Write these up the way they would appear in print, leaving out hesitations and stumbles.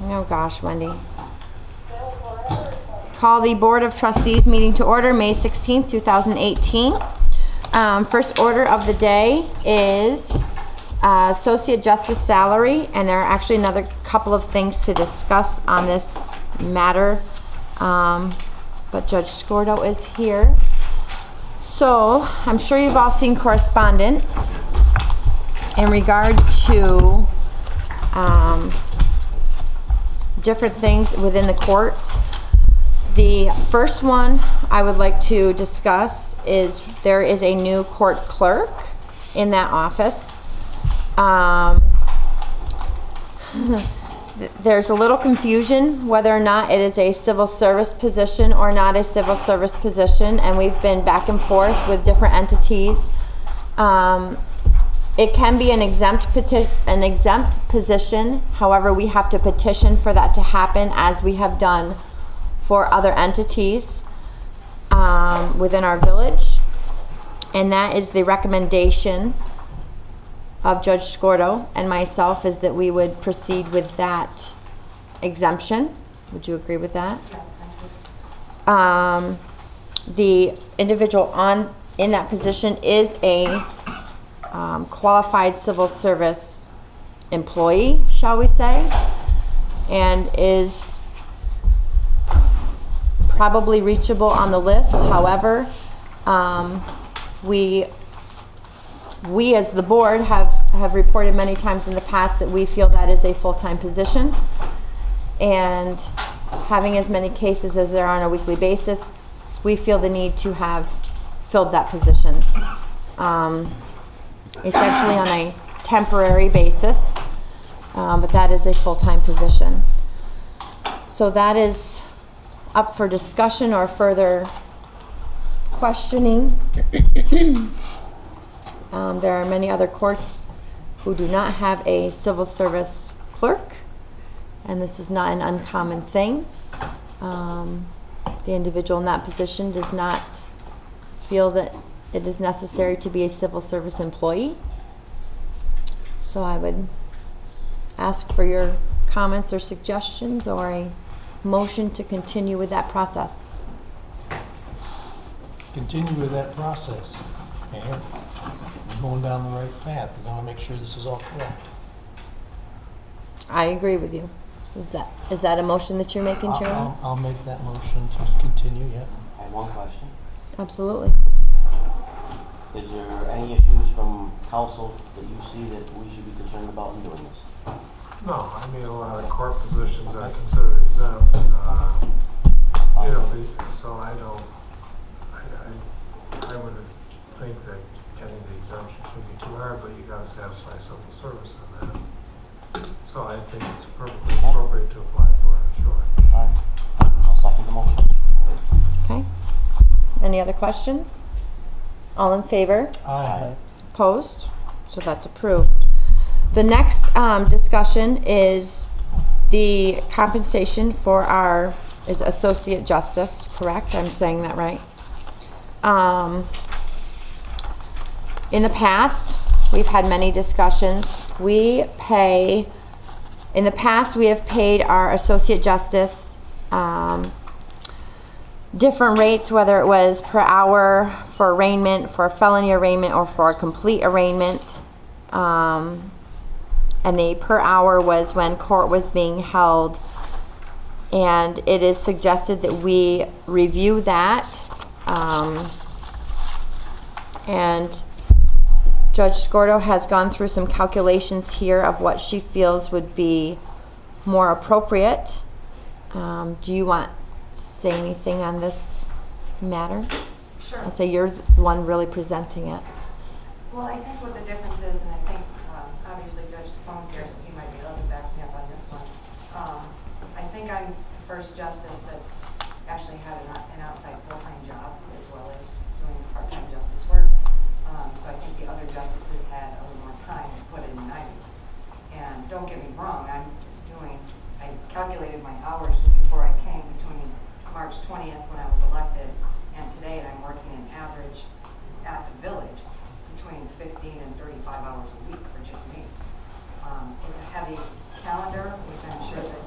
Oh gosh, Wendy. Call the Board of Trustees meeting to order, May 16th, 2018. First order of the day is Associate Justice salary, and there are actually another couple of things to discuss on this matter, but Judge Scordo is here. So, I'm sure you've all seen correspondence in regard to different things within the courts. The first one I would like to discuss is there is a new court clerk in that office. There's a little confusion whether or not it is a civil service position or not a civil service position, and we've been back and forth with different entities. It can be an exempt position. However, we have to petition for that to happen, as we have done for other entities within our village. And that is the recommendation of Judge Scordo and myself, is that we would proceed with that exemption. Would you agree with that? Yes. The individual in that position is a qualified civil service employee, shall we say, and is probably reachable on the list. However, we as the board have reported many times in the past that we feel that is a full-time position, and having as many cases as there are on a weekly basis, we feel the need to have filled that position. Essentially on a temporary basis, but that is a full-time position. So that is up for discussion or further questioning. There are many other courts who do not have a civil service clerk, and this is not an uncommon thing. The individual in that position does not feel that it is necessary to be a civil service employee. So I would ask for your comments or suggestions, or a motion to continue with that process. Continue with that process. And we're going down the right path. We're going to make sure this is all correct. I agree with you. Is that a motion that you're making, Chairman? I'll make that motion to continue, yeah. I have one question. Absolutely. Is there any issues from council that you see that we should be concerned about in doing this? No, I mean, a lot of court positions are considered exempt. So I would think that getting the exemption shouldn't be too hard, but you got to satisfy civil service on that. So I think it's perfectly appropriate to apply for it, sure. All right. I'll second the motion. Okay. Any other questions? All in favor? Aye. Opposed? So that's approved. The next discussion is the compensation for our Associate Justice, correct? I'm saying that right. In the past, we've had many discussions. In the past, we have paid our Associate Justice different rates, whether it was per hour for arraignment, for a felony arraignment, or for a complete arraignment. And the per hour was when court was being held. And it is suggested that we review that. And Judge Scordo has gone through some calculations here of what she feels would be more appropriate. Do you want to say anything on this matter? Sure. I'll say you're the one really presenting it. Well, I think what the difference is, and I think obviously Judge Defone's here, so he might be able to back me up on this one. I think I'm the first justice that's actually had an outside full-time job as well as doing part-time justice work. So I think the other justices had a little more time to put in 90. And don't get me wrong, I calculated my hours just before I came between March 20th when I was elected and today, and I'm working an average at the village between 15 and 35 hours a week for just me. It's a heavy calendar, which I'm sure that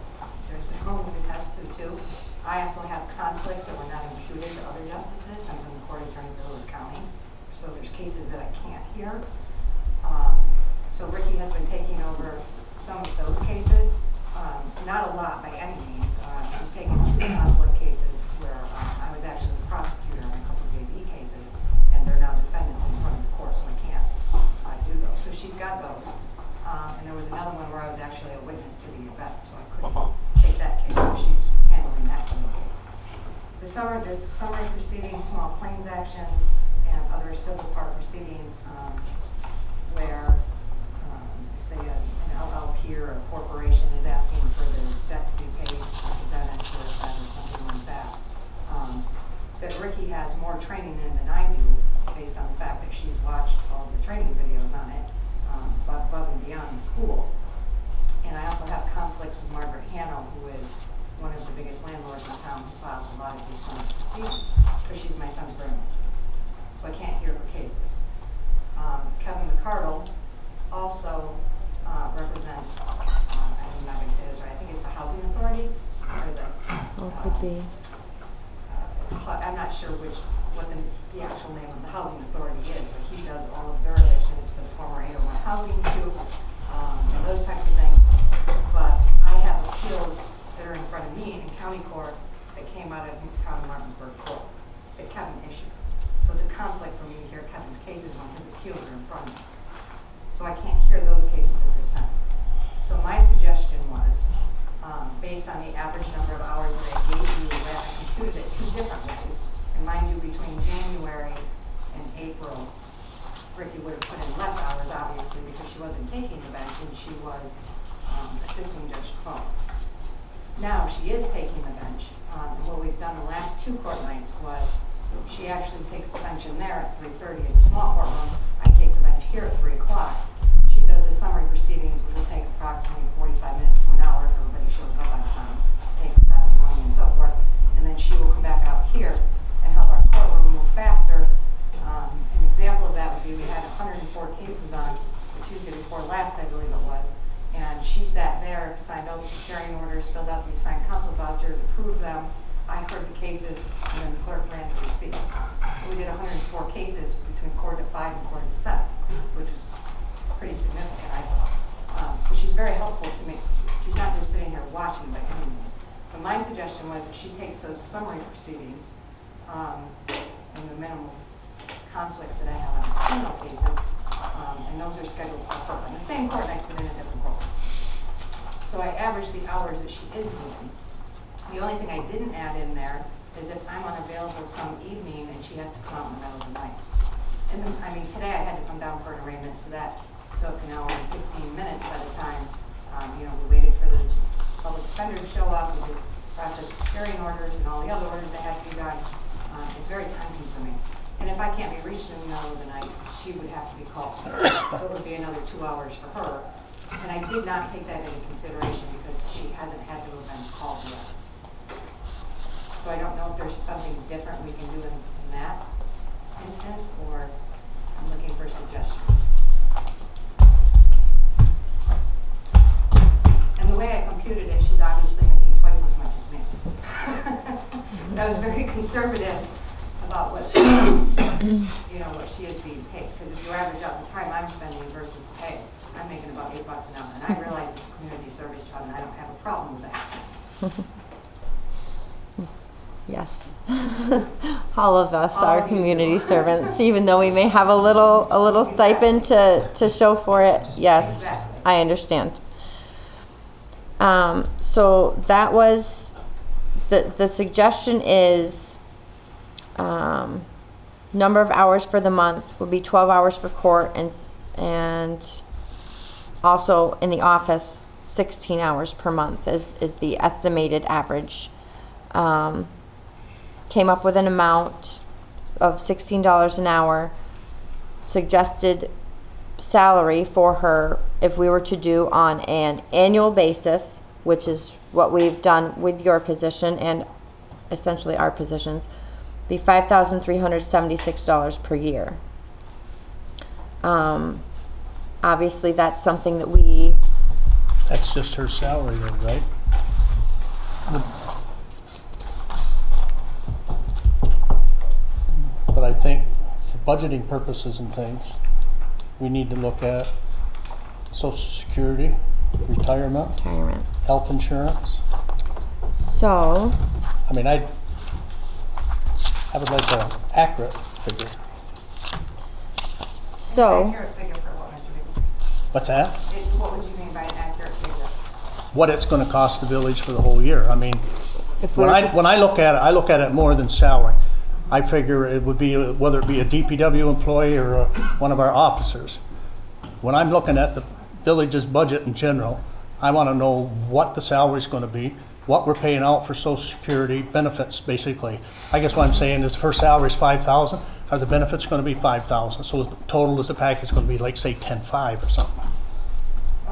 I also have conflicts that were not imputed to other justices since I'm the court attorney for Lewis County. So there's cases that I can't hear. So Ricky has been taking over some of those cases. Not a lot by any means. She's taken 2 conflict cases where I was actually the prosecutor on a couple of JV cases, and they're now defendants in front of the court, so I can't do those. So she's got those. And there was another one where I was actually a witness to the event, so I couldn't take that case, so she's handling that kind of case. There's summary proceedings, small claims actions, and other civil part proceedings where, say, an LLP or a corporation is asking for the debt to be paid to the dentist or something like that. That Ricky has more training in than I do, based on the fact that she's watched all the training videos on it, above and beyond the school. And I also have conflicts with Margaret Hanno, who is one of the biggest landlords in town, who files a lot of these son's proceedings, because she's my son's grandmother. So I can't hear her cases. Kevin McCardle also represents, I'm not going to say this right, I think it's the Housing Authority, or the, Well, it could be. I'm not sure what the actual name of the Housing Authority is, but he does all of their evictions for the former 801 housing too, and those types of things. But I have appeals that are in front of me in county court that came out of County Martinsburg Court that Kevin issued. So it's a conflict for me to hear Kevin's cases when his appeals are in front of me. So I can't hear those cases at this time. So my suggestion was, based on the average number of hours that I gave you, that I computed it 2 different ways. And mind you, between January and April, Ricky would have put in less hours, obviously, because she wasn't taking the bench and she was assisting Judge Trump. Now she is taking the bench. And what we've done the last 2 court nights was she actually takes the bench in there at 3:30 in the small courtroom. I take the bench here at 3 o'clock. She does the summary proceedings, which will take approximately 45 minutes to an hour if everybody shows up on time, take testimony and so forth, and then she will come back out here and help our courtroom move faster. An example of that would be we had 104 cases on the Tuesday before last, I believe it was, and she sat there, signed out the securing orders, filled out the assigned counsel vouchers, approved them. I heard the cases, and then the clerk ran the receipts. So we did 104 cases between quarter to 5 and quarter to 7, which was pretty significant, I thought. So she's very helpful to me. She's not just sitting here watching by any means. So my suggestion was that she takes those summary proceedings and the minimal conflicts that I have on the criminal cases, and those are scheduled for her. And the same court nights, but in a different court. So I averaged the hours that she is doing. The only thing I didn't add in there is if I'm unavailable some evening and she has to come out in the middle of the night. And then, I mean, today I had to come down for an arraignment, so that took an hour and 15 minutes by the time, we waited for the public defender to show up, we did process securing orders and all the other orders that had to be done. It's very time consuming. And if I can't be reached in the middle of the night, she would have to be called. So it would be another 2 hours for her. And I did not take that into consideration because she hasn't had to have been called yet. So I don't know if there's something different we can do in that instance, or I'm looking for suggestions. And the way I computed it, she's obviously making twice as much as me. I was very conservative about what she what she is being paid. Because if you average out the time I'm spending versus the pay, I'm making about $8 an hour. And I realize it's a community service job, and I don't have a problem with that. Yes. All of us are community servants, even though we may have a little stipend to show for it. Yes, Exactly. I understand. So that was, the suggestion is, number of hours for the month would be 12 hours for court and also in the office 16 hours per month is the estimated average. Came up with an amount of $16 an hour, suggested salary for her if we were to do on an annual basis, which is what we've done with your position and essentially our positions, be $5,376 per year. Obviously that's something that we, That's just her salary though, right? I think for budgeting purposes and things, we need to look at Social Security, retirement, Retirement. health insurance. So, I mean, I would like an accurate figure. so, Accurate figure for what, Mr. Biggie? What's that? What would you mean by an accurate figure? What it's gonna cost the village for the whole year. I mean, if we when were I, to, when I look at it more than salary. I figure it would be, whether it be a DPW employee or one of our officers. When I'm looking at the village's budget in general, I wanna know what the salary's gonna be, what we're paying out for Social Security benefits, basically. I guess what I'm saying is, her salary's 5,000, are the benefits gonna be 5,000? So the total as a package gonna be like, say, 10,500 or something.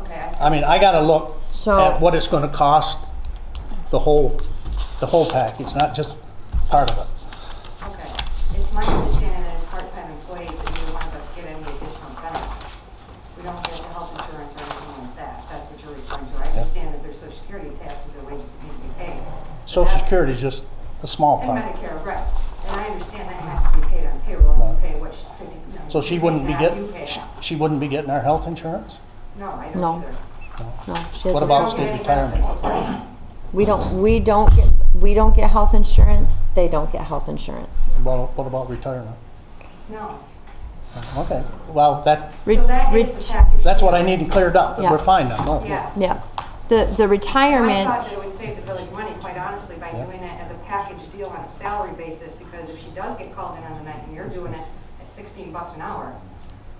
Okay, I see. I mean, I gotta look So- at what it's gonna cost, the whole package, not just part of it. Okay. It's my understanding that as part-time employees, that neither one of us get any additional benefits. We don't get the health insurance or anything like that. That's what you're referring to. I understand that there's social security taxes or wages that need to be paid. Social Security is just a small And part. Medicare, right. And I understand that has to be paid on payroll, and we pay what, 50, no. So she wouldn't be you getting, pay that. she wouldn't be getting our health insurance? No, I No. don't either. no, she has What a- about We don't state get any retirement? benefits. we don't get health insurance, they don't get health insurance. What about retirement? No. Okay, well, Re- So that is ret- the package. that's what I need cleared up. Yeah. We're fine now, no? Yeah. Yeah, the I retirement, thought that it would save the village money, quite honestly, by Yeah. doing it as a package deal on a salary basis, because if she does get called in on the night and you're doing it at $16 an hour,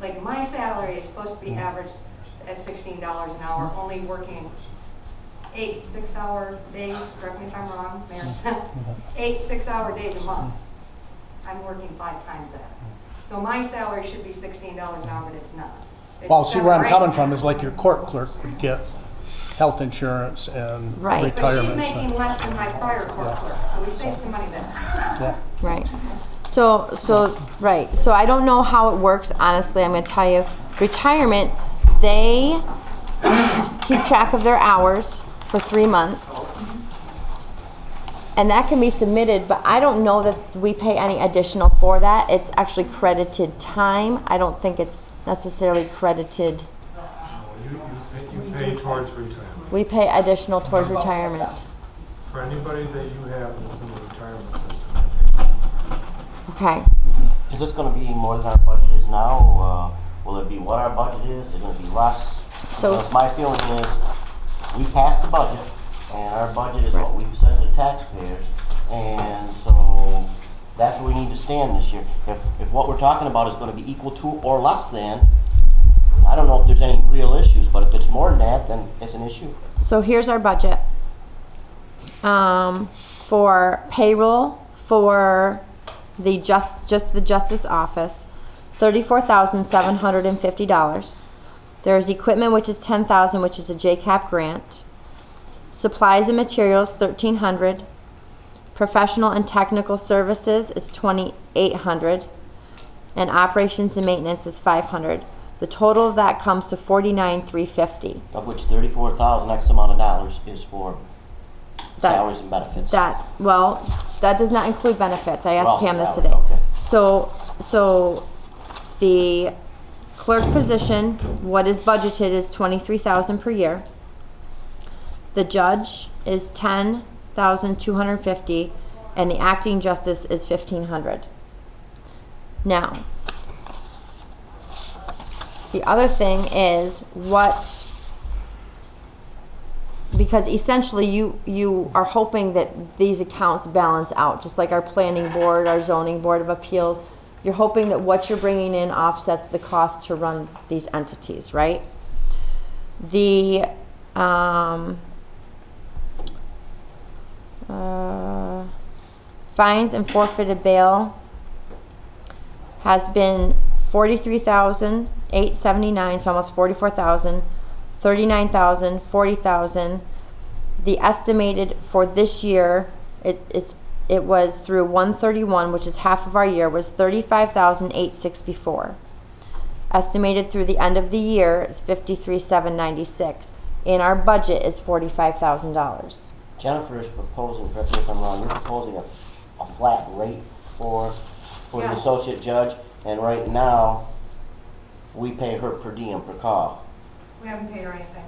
like my salary is supposed to be averaged at $16 an hour, only working 8 6-hour days, correct me if I'm wrong, Mayor, 8 6-hour days a month. I'm working 5 times that. So my salary should be $16 an hour, but it's not. It's Well, see, where I'm 7 or 8. coming from is like your court clerk would get health insurance and Right. But she's retirement. making stuff. less than my prior court clerk, so we saved some money there. Yeah. right. So, right, so I don't know how it works, honestly, I'm gonna tell you. Retirement, they keep track of their hours for 3 months. And that can be submitted, but I don't know that we pay any additional for that. It's actually credited time. I don't think it's necessarily credited. You pay towards retirement. We pay additional towards retirement. For anybody that you have that's in the retirement system, Okay, Is this gonna be more than our budget is now? Will it be what our budget is? Is it gonna be less? So- Because my feeling is, we passed the budget, and our budget is what we've sent to the taxpayers, and so that's where we need to stand this year. If what we're talking about is gonna be equal to or less than, I don't know if there's any real issues, but if it's more than that, then it's an issue. so here's our budget. For payroll, for the just the justice office, $34,750. There's equipment, which is $10,000, which is a JCAP grant. Supplies and materials, $1,300. Professional and technical services is $2,800, and operations and maintenance is $500. The total of that comes to $49,350. Of which 34,000 X amount of dollars is for That- salaries and benefits. Well, that does not include benefits. I asked Well, Pam this salary, today. okay. So the clerk position, what is budgeted is $23,000 per year. The judge is $10,250, and the acting justice is $1,500. Now, the other thing is because essentially you are hoping that these accounts balance out, just like our planning board, our zoning board of appeals. You're hoping that what you're bringing in offsets the cost to run these entities, right? The fines and forfeited bail has been $43,879, so almost $44,000, $39,000, $40,000. The estimated for this year, it was through 1/31, which is half of our year, was $35,864. Estimated through the end of the year is $53,796. In our budget is $45,000. Jennifer is proposing, correct me if I'm wrong, you're proposing a flat rate for for the Yeah. associate judge, and right now, we pay her per diem per call. We haven't paid her anything.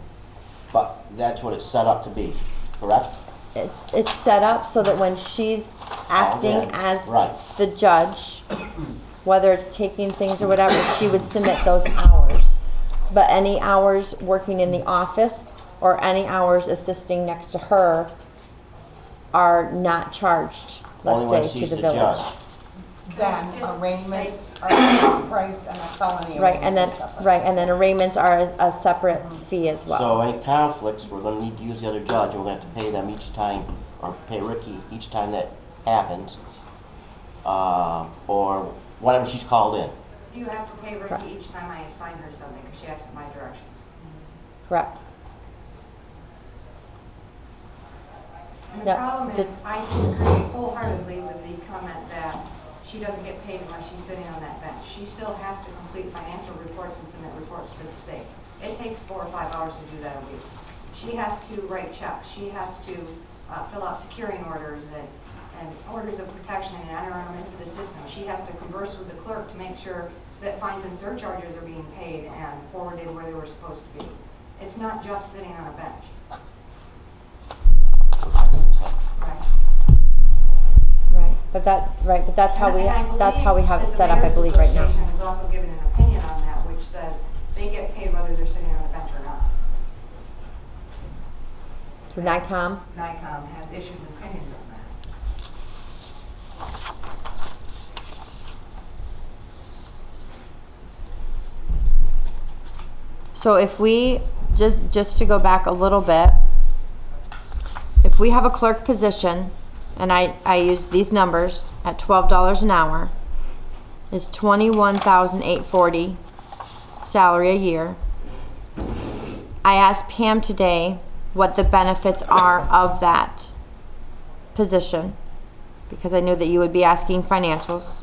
But that's what it's set up to be, correct? It's set up so that when she's acting Okay, as right. the judge, whether it's taking things or whatever, she would submit those hours. But any hours working in the office or any hours assisting next to her are not charged, Only when let's say, to she's the the village. judge. Then Just arraignments are a price and a felony Right, and then, arraignment is separate. right, and then arraignments are a separate fee as well. So any conflicts, we're gonna need to use the other judge, and we're gonna have to pay them each time, or pay Ricky each time that happens, or whenever she's called in. You have to pay Correct. Ricky each time I assign her something, because she acts in my direction. Correct. And the Yep. problem is, I disagree wholeheartedly with the comment that she doesn't get paid unless she's sitting on that bench. She still has to complete financial reports and submit reports to the state. It takes 4 or 5 hours to do that a week. She has to write checks. She has to fill out securing orders and orders of protection and enter them into the system. She has to converse with the clerk to make sure that fines and surcharges are being paid and forwarded where they were supposed to be. It's not just sitting on a bench. Right. Right, but that's how we, And I that's how we have it believe set up, I that the believe, right now. Mayor's Association has also given an opinion on that, which says they get paid whether they're sitting on the bench or not. Through NICOM, NICOM has issued opinions on that. so if we, just to go back a little bit, if we have a clerk position, and I use these numbers at $12 an hour, is $21,840 salary a year. I asked Pam today what the benefits are of that position, because I knew that you would be asking financials.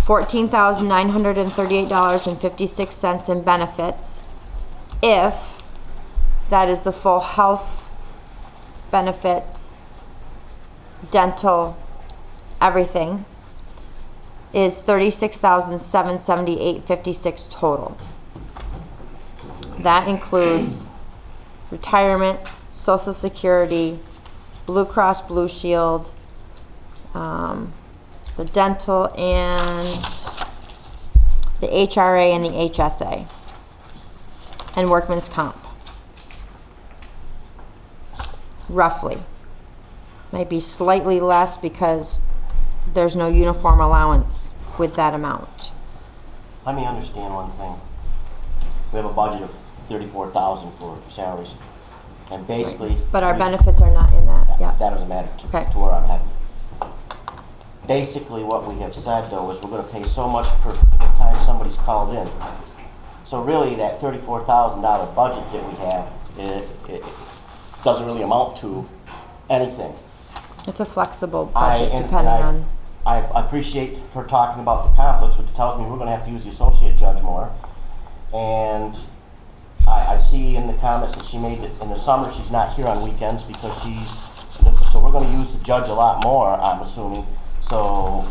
$14,938.56 in benefits, if that is the full health benefits, dental, everything, is $36,778.56 total. That includes retirement, Social Security, Blue Cross Blue Shield, the dental, and the HRA and the HSA, and workman's comp. Roughly. Might be slightly less because there's no uniform allowance with that amount. Let me understand one thing. We have a budget of $34,000 for salaries, and basically. But our benefits are not in that, yeah. That doesn't matter Okay. to where I'm heading. Basically, what we have said though is we're gonna pay so much per time somebody's called in. So really, that $34,000 budget that we have, it doesn't really amount to anything. It's a flexible budget and depending on, I appreciate her talking about the conflicts, which tells me we're gonna have to use the associate judge more. And I see in the comments that she made that in the summer she's not here on weekends because so we're gonna use the judge a lot more, I'm assuming. So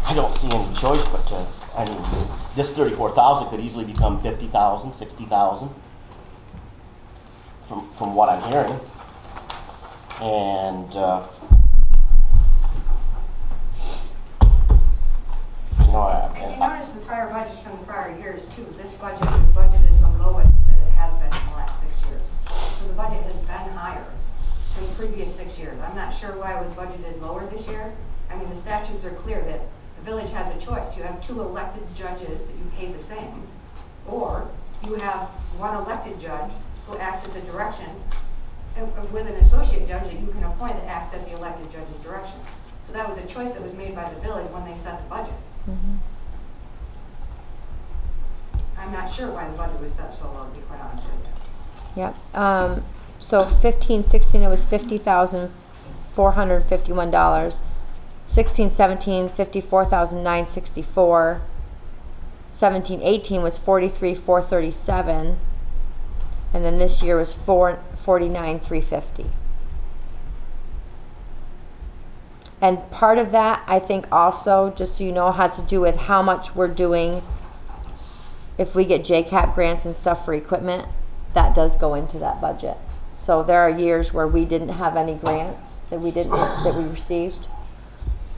I don't see any choice but to, I mean, this 34,000 could easily become 50,000, 60,000 from what I'm hearing. And, you know, If you notice the prior budgets from the prior years too, this budget is the lowest that it has been in the last 6 years. So the budget has been higher than the previous 6 years. I'm not sure why it was budgeted lower this year. I mean, the statutes are clear that the village has a choice. You have 2 elected judges that you pay the same, or you have 1 elected judge who acts at the direction with an associate judge that you can appoint that acts at the elected judge's direction. So that was a choice that was made by the village when they set the budget. I'm not sure why the budget was set so low, to be quite honest with you. yep. So 15-16, it was $50,451. 16-17, $54,964. 17-18 was $43,437. And then this year was $49,350. And part of that, I think also, just so you know, has to do with how much we're doing. If we get JCAP grants and stuff for equipment, that does go into that budget. So there are years where we didn't have any grants that we received.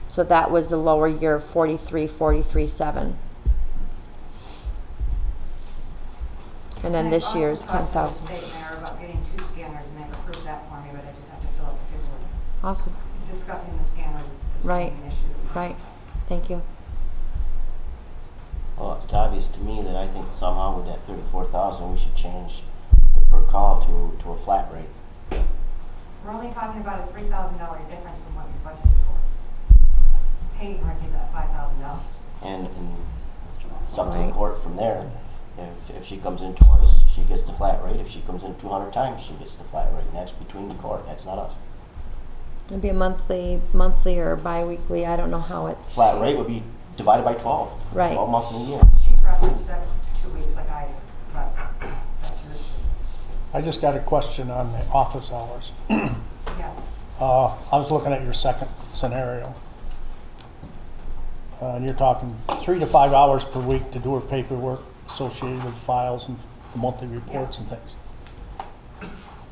So that was the lower year of 43,7. And then this year is 10,000. I also talked to the state mayor about getting 2 scanners, and they've approved that for me, but I just have to fill out the paperwork. Awesome. Discussing the scanner, the Right. scanning issue. Right. Thank you. Well, it's obvious to me that I think somehow with that 34,000, we should change the per call to a flat rate. We're only talking about a $3,000 difference from what you budgeted for. Paying Ricky that $5,000. And it's up to the Right. court from there. If she comes in twice, she gets the flat rate. If she comes in 200 times, she gets the flat rate. And that's between the court. That's not us. It'd be a monthly or bi-weekly. I don't know how it's. Flat rate would be divided by 12. Right. 12 months in a year. She preferenced that 2 weeks like I did, but that's yours. I just got a question on the office hours. Yeah. I was looking at your second scenario. And you're talking 3 to 5 hours per week to do her paperwork associated with files and the monthly reports and things.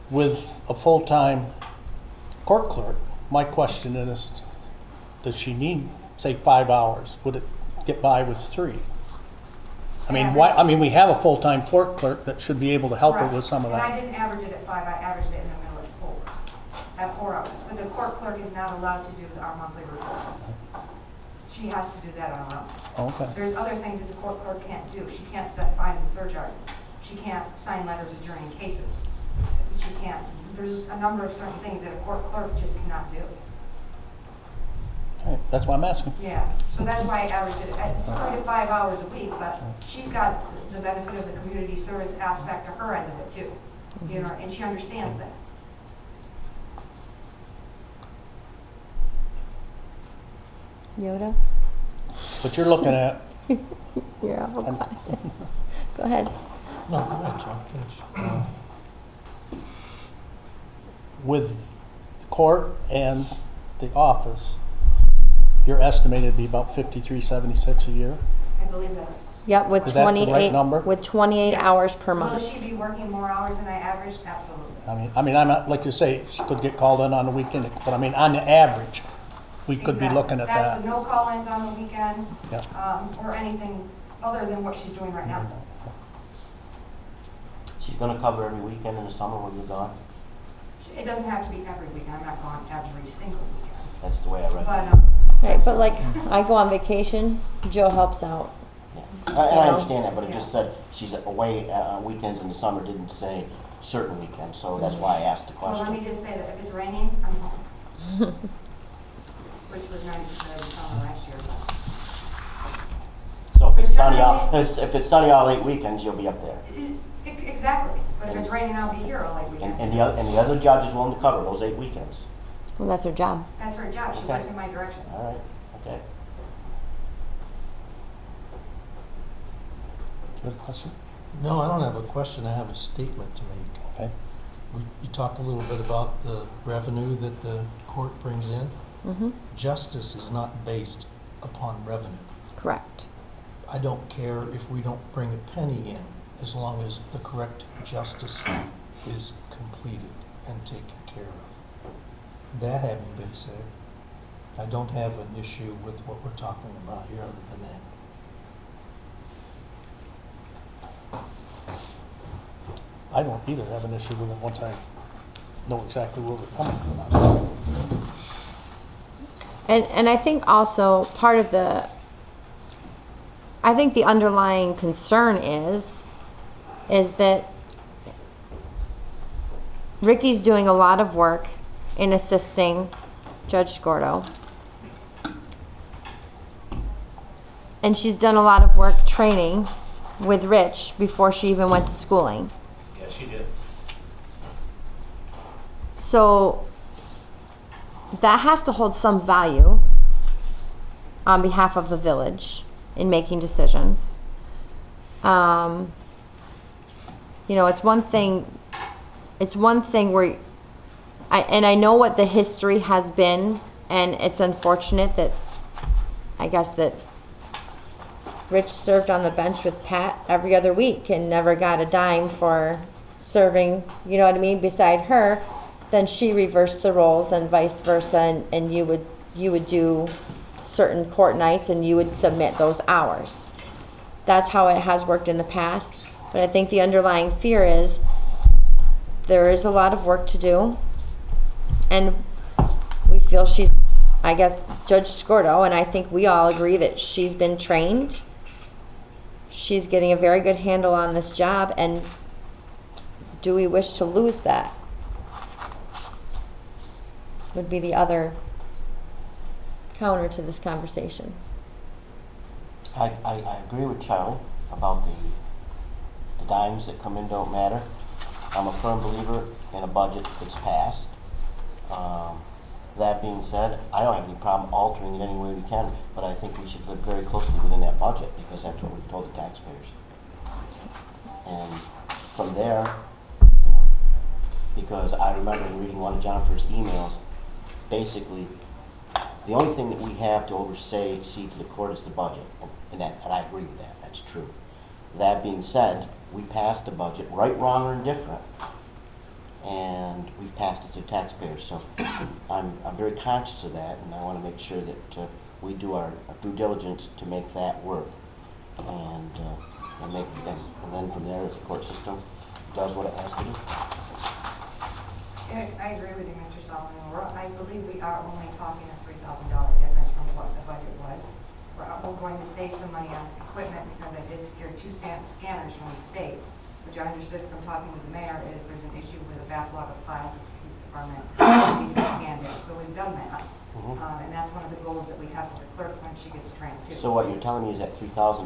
With a full-time court clerk, my question is, does she need, say, 5 hours? Would it get by with 3? I mean, why? I mean, we have a full-time court clerk that should be able to help her with some of And I that. didn't average it at 5, I averaged it in the middle at 4. At 4 hours. But the court clerk is not allowed to do our monthly reports. She has to do that on her own. Okay. There's other things that the court clerk can't do. She can't set fines and surcharges. She can't sign letters adjourning cases. She can't, there's a number of certain things that a court clerk just cannot do. Okay, that's why I'm asking. Yeah, so that's why I averaged it at 3 to 5 hours a week, but she's got the benefit of the community service aspect to her end of it too. You know, and she understands that. Yoda? But you're looking at, Yeah. Go ahead. No, go ahead, John, finish. with the court and the office, you're estimated to be about 5376 a year. I believe that's. Yep, with Is that the right 28 number? with 28 Yes. hours per Will month. she be working more hours than I averaged? Absolutely. I mean, I'm not, like you say, she could get called in on the weekend, but I mean, on the average, we could be Exactly. looking at That's that. with no call-ins on the weekend, Yeah. or anything other than what she's doing right now. She's going to cover every weekend in the summer when you're gone. It doesn't have to be every weekend. I'm not gone every single weekend. That's the way I read it. But, Right, but like I go on vacation, Joe helps out. Yeah. And I understand that, but it just said she's away on weekends in the summer, didn't say certain weekends, so that's why I asked the well, let me question. just say that if it's raining, I'm home. Which was 90% of the summer last year. But So if it's sunny all 8 weekends, you'll be up there. Exactly. But if it's raining, I'll be here all like weekend. And the other judge is willing to cover those 8 weekends. Well, that's her job. That's her job. She Okay. works in my direction. All right, okay. Good question? No, I don't have a question, I have a statement to make. Okay. You talked a little bit about the revenue that the court brings in. Mm-hmm. Justice is not based upon revenue. Correct. I don't care if we don't bring a penny in, as long as the correct justice is completed and taken care of. That having been said, I don't have an issue with what we're talking about here other than that. I don't either have an issue with it once I know exactly where we're coming from. And I think also part of I think the underlying concern is that Ricky's doing a lot of work in assisting Judge Scordo. And she's done a lot of work training with Rich before she even went to schooling. Yes, she did. So that has to hold some value on behalf of the village in making decisions. You know, it's one thing where I know what the history has been And it's unfortunate that, I guess that Rich served on the bench with Pat every other week and never got a dime for serving, you know what I mean, beside her. Then she reversed the roles and vice versa, and you would do certain court nights and you would submit those hours. That's how it has worked in the past. But I think the underlying fear is there is a lot of work to do, and we feel she's, I guess, Judge Scordo, and I think we all agree that she's been trained. She's getting a very good handle on this job, and do we wish to lose that? Would be the other counter to this conversation. I agree with Charlie about the dimes that come in don't matter. I'm a firm believer in a budget that's passed. That being said, I don't have any problem altering it any way we can, but I think we should live very closely within that budget because that's what we've told the taxpayers. And from there, you know, because I remember reading one of Jennifer's emails, basically, the only thing that we have to oversee to the court is the budget, and I agree with that. That's true. That being said, we passed the budget, right, wrong, or indifferent, and we've passed it to taxpayers. So I'm very conscious of that, and I want to make sure that we do our due diligence to make that work, and then from there, the court system does what it has to do. I agree with you, Mr. Solomon. I believe we are only talking a $3,000 difference from what the budget was. We're going to save some money on equipment because I did secure 2 scanners from the state, which I understood from talking to the mayor is there's an issue with a backlog of files at the police department that need to be scanned in. So we've done that. And that's one of the goals that we have for the clerk when she gets trained too. So what you're telling me is that 3,000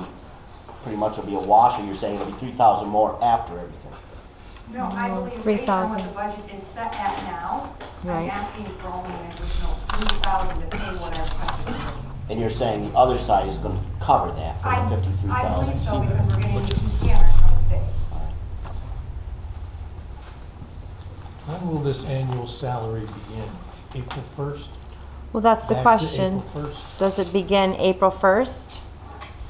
pretty much will be a wash, or you're saying it'll be 3,000 more after everything? No, I believe based on what 3,000. the budget is set at now, Right. I'm asking for only an additional $3,000 to pay what our customers. And you're saying the other side is going to cover that for the 53,000? I believe so because we're getting 2 scanners from the state. When will this annual salary begin? April 1st? Well, that's the Back to question. April 1st? Does it begin April 1st?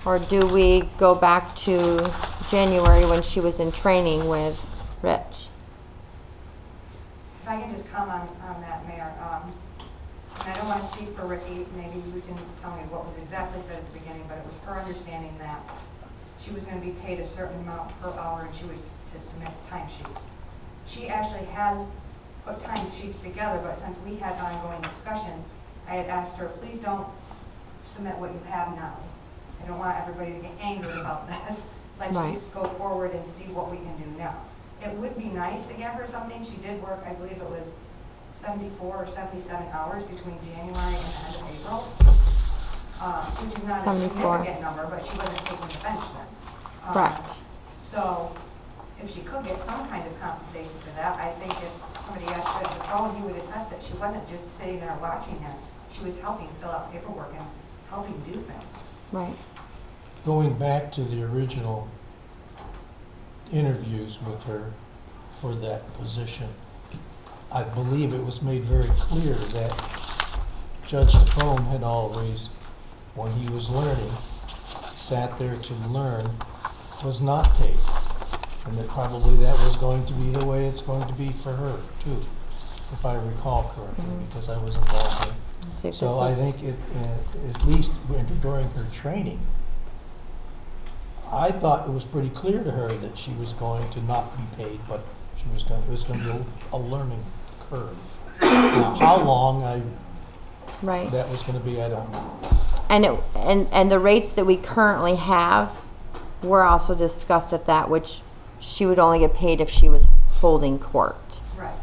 Or do we go back to January when she was in training with Rich? If I can just comment on that, Mayor, and I don't want to speak for Ricky, maybe you can tell me what was exactly said at the beginning, but it was her understanding that she was going to be paid a certain amount per hour and she was to submit timesheets. She actually has put timesheets together, but since we had ongoing discussions, I had asked her, please don't submit what you have now. I don't want everybody to get angry about this. Let's Right. just go forward and see what we can do now. It would be nice to get her something. She did work, I believe it was 74 or 77 hours between January and the end of April, which is not a 74. significant number, but she wasn't taking the bench then. Correct. So if she could get some kind of compensation for that, I think if somebody asked her to phone, he would attest that she wasn't just sitting there watching him. She was helping fill out paperwork and helping do things. Right. Going back to the original interviews with her for that position, I believe it was made very clear that Judge Foam had always, when he was learning, sat there to learn, was not paid. And that probably that was going to be the way it's going to be for her too, if I recall correctly, because I was involved in. See, So this I is- think at least during her training, I thought it was pretty clear to her that she was going to not be paid, but it was going to be a learning curve. Now, how long Right. that was going to be, I don't know. And the rates that we currently have were also discussed at that, which she would only get paid if she was holding court. Right.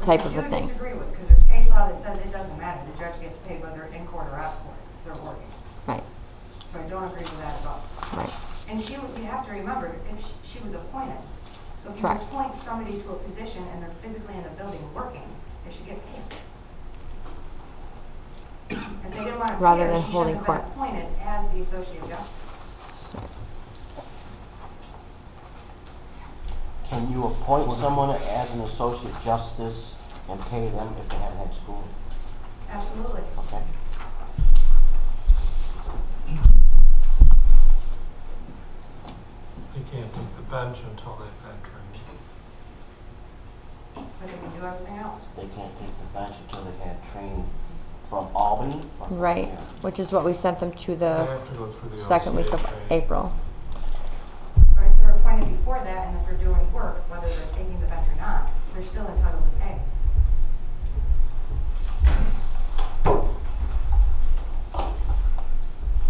Type Which of a I thing. do disagree with, because there's case law that says it doesn't matter. The judge gets paid whether in court or out of court, if they're working. Right. So I don't agree with that at all. Right. And you have to remember, if she was appointed, so if you Correct. appoint somebody to a position and they're physically in the building working, they should get paid. If they didn't want to pay Rather her, than she holding shouldn't have court. been appointed as the associate justice. Can you appoint someone as an associate justice and pay them if they haven't had school? Absolutely. Okay. They can't take the bench until they've had training. But they can do everything else. They can't take the bench until they had training from Albany? Or from Right, here? which is what we sent them to They the have to go through the second week OCA of training. April. Or if they're appointed before that and if they're doing work, whether they're taking the bench or not, they're still entitled to pay.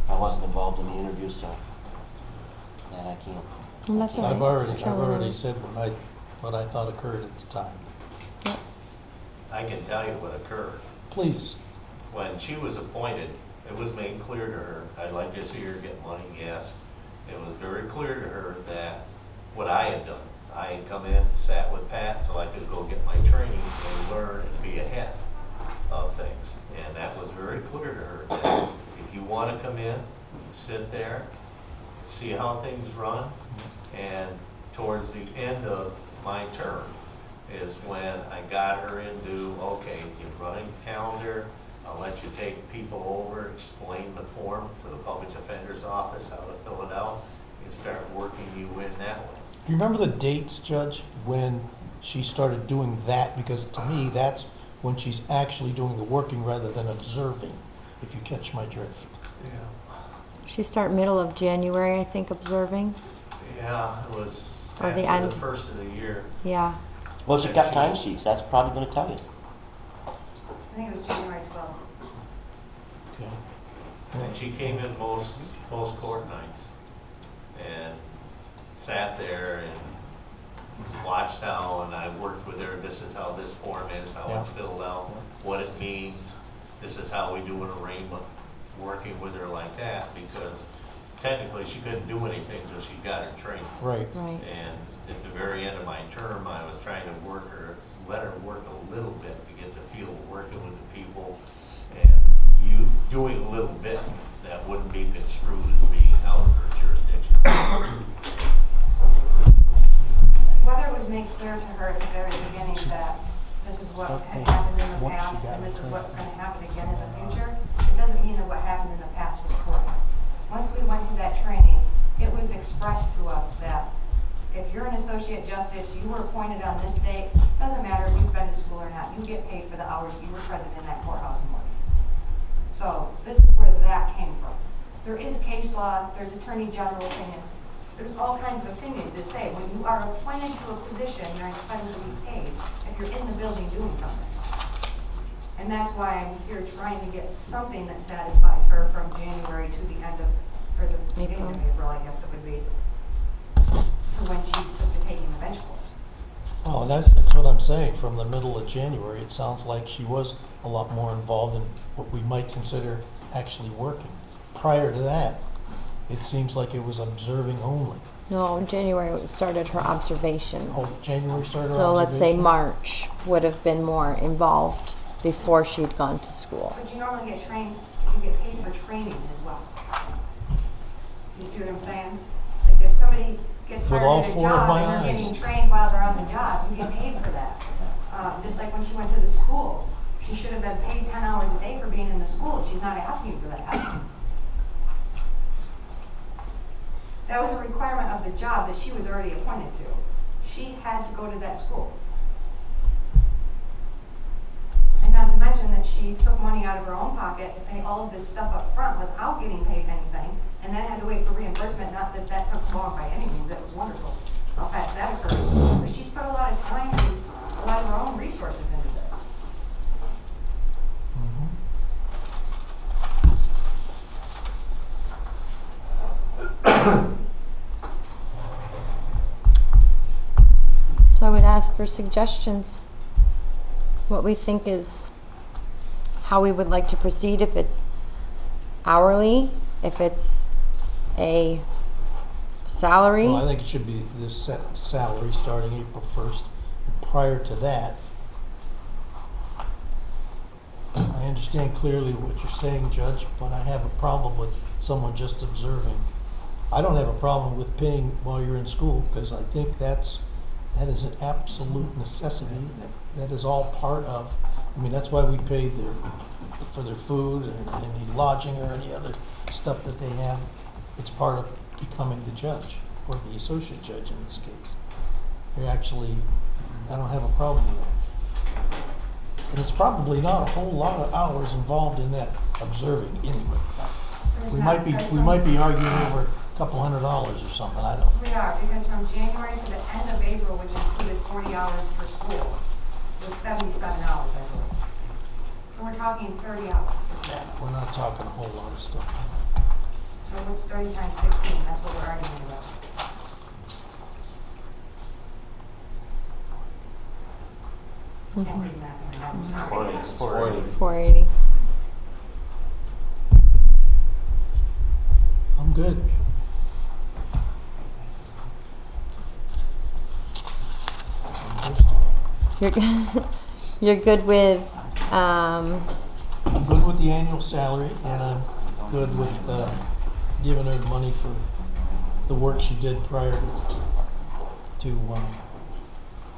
I wasn't involved in the interview, so that I can't. And that's all right. I've already Charlie. said what I thought occurred at the time. Yep. I can tell you what occurred. Please. When she was appointed, it was made clear to her, I'd like to see her get money, yes. It was very clear to her that what I had done, I had come in, sat with Pat till I could go get my training and learn and be ahead of things. And that was very clear to her that if you want to come in, sit there, see how things run, and towards the end of my term is when I got her into, okay, you're running calendar, I'll let you take people over, explain the form for the public defender's office, how to fill it out, and start working you in that way. Do you remember the dates, Judge, when she started doing that? Because to me, that's when she's actually doing the working rather than observing, if you catch my drift. Yeah. She start middle of January, I think, observing. Yeah, it was Or the after end. the first of the year. Yeah. Well, she got timesheets, that's probably gonna tell you. I think it was January 12th. Okay. And she came in most court nights and sat there and watched how, and I worked with her, this is how this form is, how it's Yeah. filled out, what it means, this is how we do an arraignment, working with her like that, because technically she couldn't do anything until she got her training. Right. Right. And at the very end of my term, I was trying to let her work a little bit to get the feel of working with the people, and you doing a little bit that wouldn't be construed as being out of her jurisdiction. Whether it was made clear to her at the very beginning that this is what had happened in the past and this is what's going to happen again in the future, it doesn't mean that what happened in the past was correct. Once we went to that training, it was expressed to us that if you're an associate justice, you were appointed on this date, doesn't matter if you've been to school or not, you get paid for the hours you were present in that courthouse and working. So this is where that came from. There is case law, there's attorney general opinions, there's all kinds of opinions that say when you are appointed to a position, you're entitled to be paid if you're in the building doing something. And that's why I'm here trying to get something that satisfies her from January to the end of, or the beginning of April, I guess it would be, to when she took the taking the bench course. Oh, that's what I'm saying. From the middle of January, it sounds like she was a lot more involved in what we might consider actually working. Prior to that, it seems like it was observing only. No, in January started her observations. Oh, January started her So let's say observation? March would have been more involved before she'd gone to school. But you normally get trained, you get paid for training as well. You see what I'm saying? Like if somebody gets With hired all at a four of job my and they're eyes. getting trained while they're on the job, you get paid for that. Just like when she went to the school, she should have been paid 10 hours a day for being in the school. She's not asking for that. That was a requirement of the job that she was already appointed to. She had to go to that school. And not to mention that she took money out of her own pocket to pay all of this stuff up front without getting paid anything, and then had to wait for reimbursement. Not that that took long by any means, it was wonderful how fast that occurred. But she's put a lot of time and a lot of her own resources into this. So I would ask for suggestions. What we think is how we would like to proceed, if it's hourly, if it's a salary. Well, I think it should be the set salary starting April 1st. And prior to that, I understand clearly what you're saying, Judge, but I have a problem with someone just observing. I don't have a problem with paying while you're in school, because I think that is an absolute necessity. That is all part of I mean, that's why we pay for their food and any lodging or any other stuff that they have. It's part of becoming the judge, or the associate judge in this case. They're actually, I don't have a problem with that. And it's probably not a whole lot of hours involved in that observing anyway. We might be arguing over a couple $100 or something, I don't know. We are, because from January to the end of April, which included 40 hours for school, was 77 hours, I believe. So we're talking 30 hours. We're not talking a whole lot of stuff. So what's 30 times 16? That's what we're arguing about. Can't do that, I'm sorry. 480. I'm good. You're, you're good with, I'm good with the annual salary, and I'm good with giving her money for the work she did prior to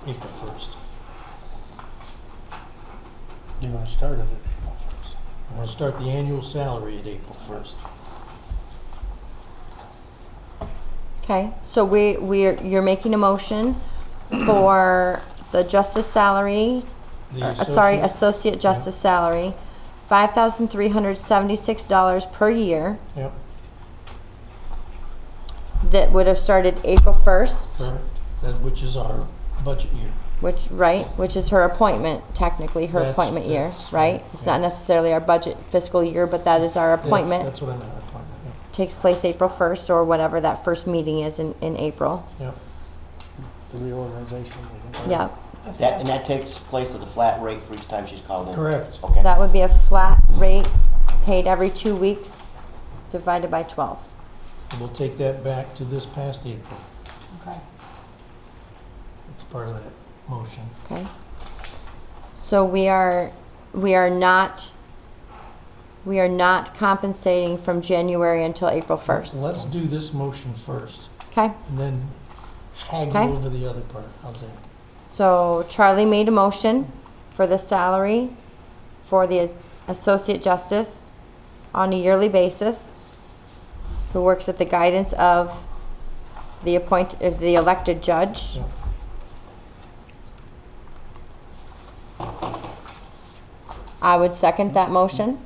April 1st. You're gonna start it at April 1st. I'm going to start the annual salary at April 1st. okay, so you're making a motion for the justice salary, associate justice salary, $5,376 per year. Yep, That would have started April 1st, correct. That, which is our budget year. which is her appointment, technically her That's- appointment year, that's right? right, It's yeah. not necessarily our budget fiscal year, but that is our appointment. That's what I meant, appointment, Takes place April 1st or whatever that first meeting is in April. yep. The reorganization meeting. Yeah, And that takes place at the flat rate for each time she's called in? Correct. Okay. that would be a flat rate paid every 2 weeks divided by 12. And we'll take that back to this past April. Okay. It's part of that motion. Okay. So we are not compensating from January until April 1st. Let's do this motion first, Okay. and then haggle Okay. over the other part. How's that? So Charlie made a motion for the salary for the associate justice on a yearly basis, who works at the guidance of the elected judge. Yeah. I would second that motion.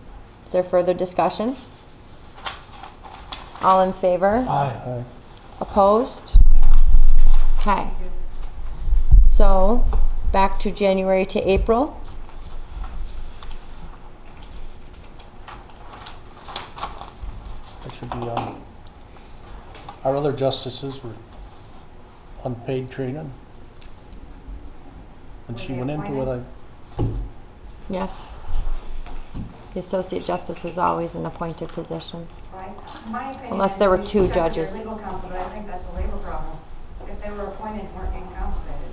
Is there further discussion? All in favor? Aye. Opposed? Okay. So, back to January to April. That should be our other justices were unpaid training. When she went into it, Yes. The associate justice is always an appointed position. Right? My opinion Unless is there were we should two check with your judges. Legal counsel, but I think that's a labor problem. If they were appointed and weren't being compensated.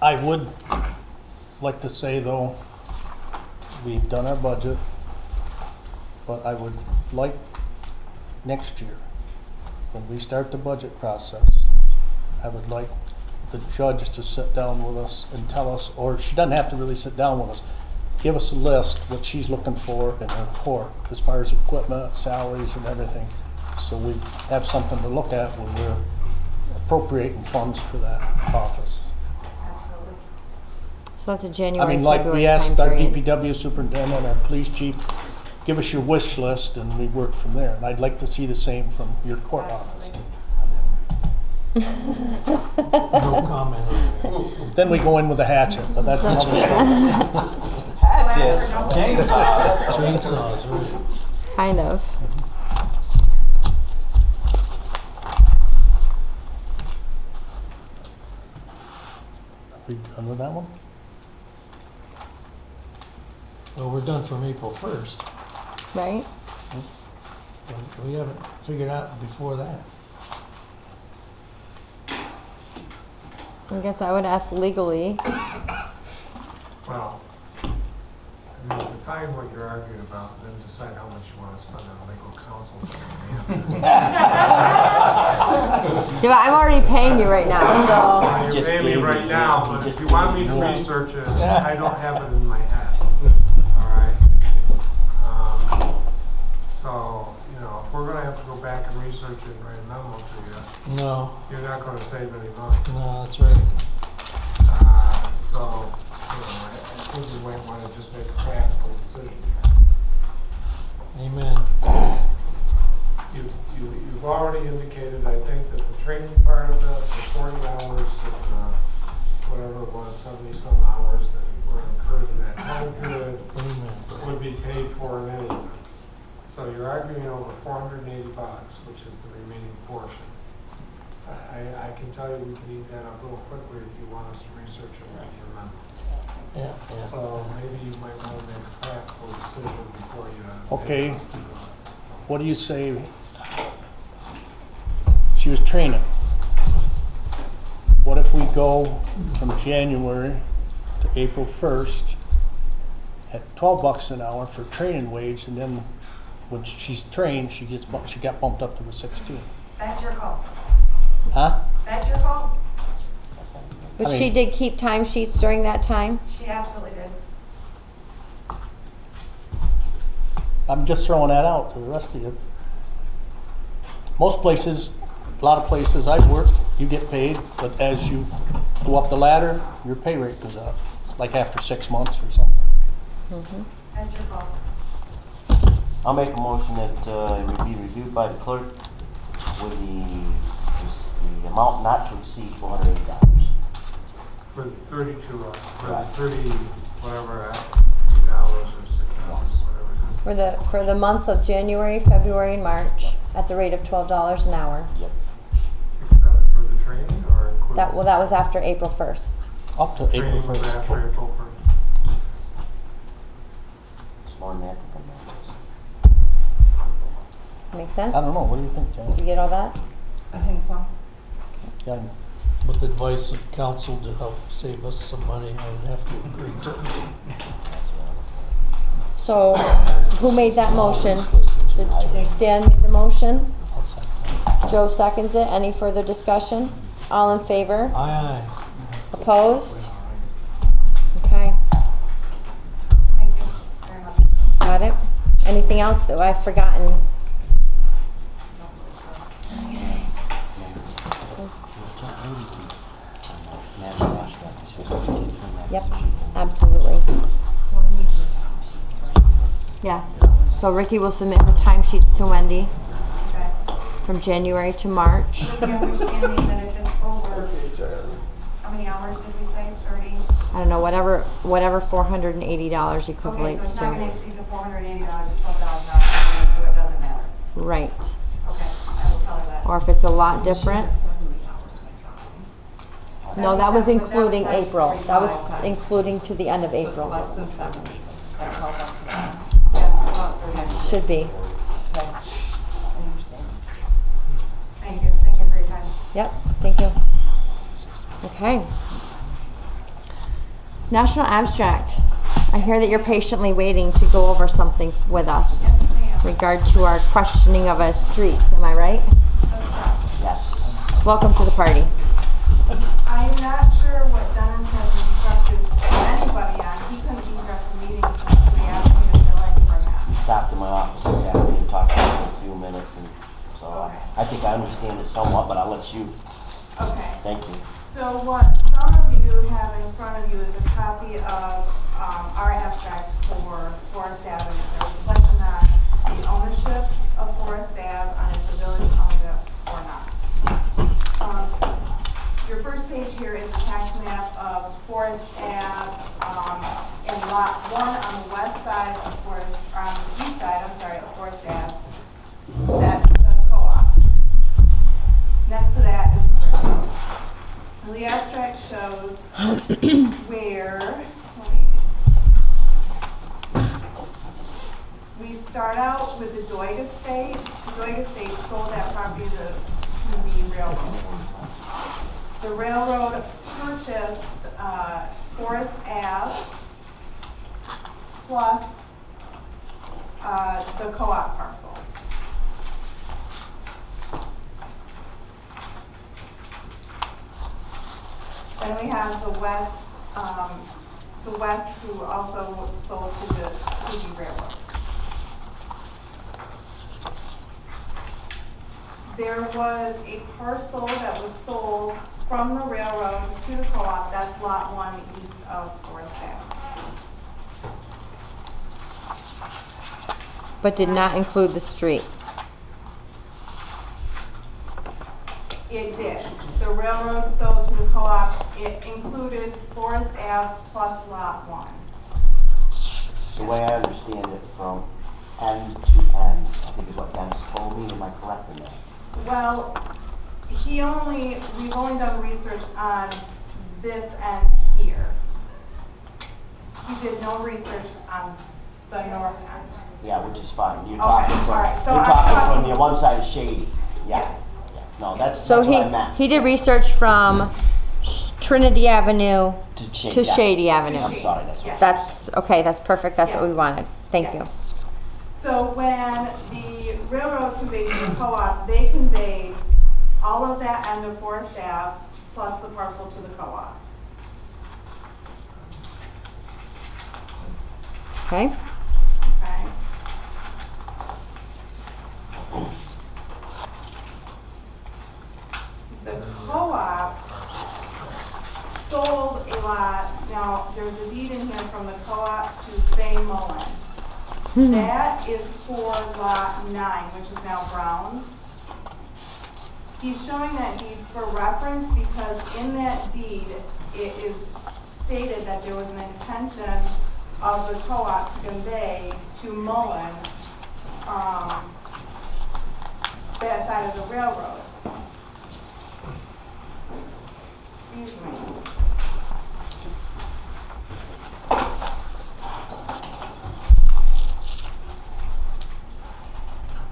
I would like to say though, we've done our budget, but I would like next year, when we start the budget process, I would like the judge to sit down with us and tell us, or she doesn't have to really sit down with us, give us a list what she's looking for in her court as far as equipment, salaries and everything. So we have something to look at when we're appropriating funds for that office. Absolutely. So that's a I January, mean, like February we asked our time period. DPW superintendent, our police chief, give us your wish list and we work from there. And I'd like to see the same from your court office. No comment on that. Then we go in with a hatchet, but that's another story. Hatches. Chainsaws, right? Kind of. Are we done with that one? Well, we're done from April 1st. Right? We haven't figured out before that. I guess I would ask legally. Well, I mean, define what you're arguing about, and then decide how much you want to spend on legal counsel. Yeah, but I'm already paying you right now, so. just Amy gave right me- now, he but just if you want me gave to me- research it, I don't have it in my head, all right? So, you know, if we're gonna have to go back and research it and write a memo to you, No, you're not gonna save any money. no, that's right. So, you know, I think we might wanna just make a practical decision here. Amen. You've already indicated, I think, that the training part of it, the 40 hours and, whatever it was, 70-some hours that were incurred in that time period Amen. would be paid for in any event. So you're arguing over $480, which is the remaining portion. I can tell you we can eat that up a little quickly if you want us to research it and remember. Yeah, yeah. So maybe you might want to make a practical decision before you. Okay. make us do it. What do you say? She was training. What if we go from January to April 1st at $12 an hour for training wage, and then when she's trained, she got bumped up to the 16? That's your call. Huh? That's your call. But I she mean- did keep timesheets during that time? She absolutely did. I'm just throwing that out to the rest of you. Most places, a lot of places I've worked, you get paid, but as you go up the ladder, your pay rate goes up, like after 6 months or something. That's your call. I'll make a motion that it would be reviewed by the clerk with the amount not to exceed $480. For the 32 hours, for the Right. 30, whatever, 8 hours or 6 hours, Yes. whatever it is. For the months of January, February, and March, at the rate of $12 an hour. Yep. Except for the training or including? That was after April 1st. Up to April Training was 1st. after April 1st. It's more than that. Does that make sense? I don't know, what do you think, You Janet? get all that? I think so. Yeah, With the advice of counsel to help save us some money, I would have to agree to. So, who made that motion? Just listen to I it. did. Dan made the motion. I'll second that. Joe seconds it. Any further discussion? All in favor? Aye, Opposed? Okay, Thank you very much. got it. Anything else that I've forgotten? Yep, absolutely. So I need your timesheets, right? Yes. So Ricky will submit her timesheets to Wendy Okay. from January to March. With the understanding that if it's over, how many hours did we say? 30? I don't know, whatever $480 Okay, so equivalents it's not going to to. exceed the $480 or $12 an hour, so it doesn't matter. Right. Okay, I will tell her that. Or if it's a lot different. 70 hours, I thought. No, that was 77, but including that was April. That was 45. including to the end of So it's April. less than 70 at $12 an hour. Yes, about 30. Should be. Okay. I understand. Thank you for your time. Yep, thank you. Okay. National Abstract. I hear that you're patiently waiting to go over something with us Yes, ma'am. regard to our questioning of a street. Am I right? Yes. Welcome to the party. I'm not sure what Dennis has instructed anybody on. He couldn't even direct the meeting since we asked him to fill in for that. He stopped in my office this Saturday and talked to me for a few minutes, and so I think I understand it somewhat, but I'll let you. Okay. Thank you. So what some of you have in front of you is a copy of our abstract for Forest Avenue. There's a question on the ownership of Forest Ave, on if the village owns it or not. Your first page here is a tax map of Forest Ave in Lot 1 on the west side of Forest, on the east side, I'm sorry, of Forest Ave. That's the co-op. Next to that is the railroad. And the abstract shows where, we start out with the Doig Estate. The Doig Estate sold that property to the railroad. The railroad purchased Forest Ave plus the co-op parcel. Then we have the West who also sold to the railroad. There was a parcel that was sold from the railroad to the co-op, that's lot 1 east of Forest Ave. But did not include the street. It did. The railroad sold to the co-op, it included Forest Ave plus lot 1. The way I understand it from end to end, I think is what Dennis told me, am I correct in that? Well, we've only done research on this end here. He did no research on the north end. Yeah, which is fine. You're Okay, talking all right, so you're I'm talking talking- from the one side of Shady. Yeah. Yes. Yeah. No, that's So what I meant. he did research from Trinity Avenue to yes. Shady Avenue. I'm sorry, that's what. Yes. That's, okay, that's perfect, that's what we Yes. wanted. Thank Yes. you. So when the railroad conveyed to the co-op, they conveyed all of that end of Forest Ave plus the parcel to the co-op. Okay? Okay? The co-op sold a lot, now there's a deed in here from the co-op to Fay Mullen. That is for lot 9, which is now Brown's. He's showing that deed for reference because in that deed, it is stated that there was an intention of the co-op to convey to Mullen, that side of the railroad. Excuse me.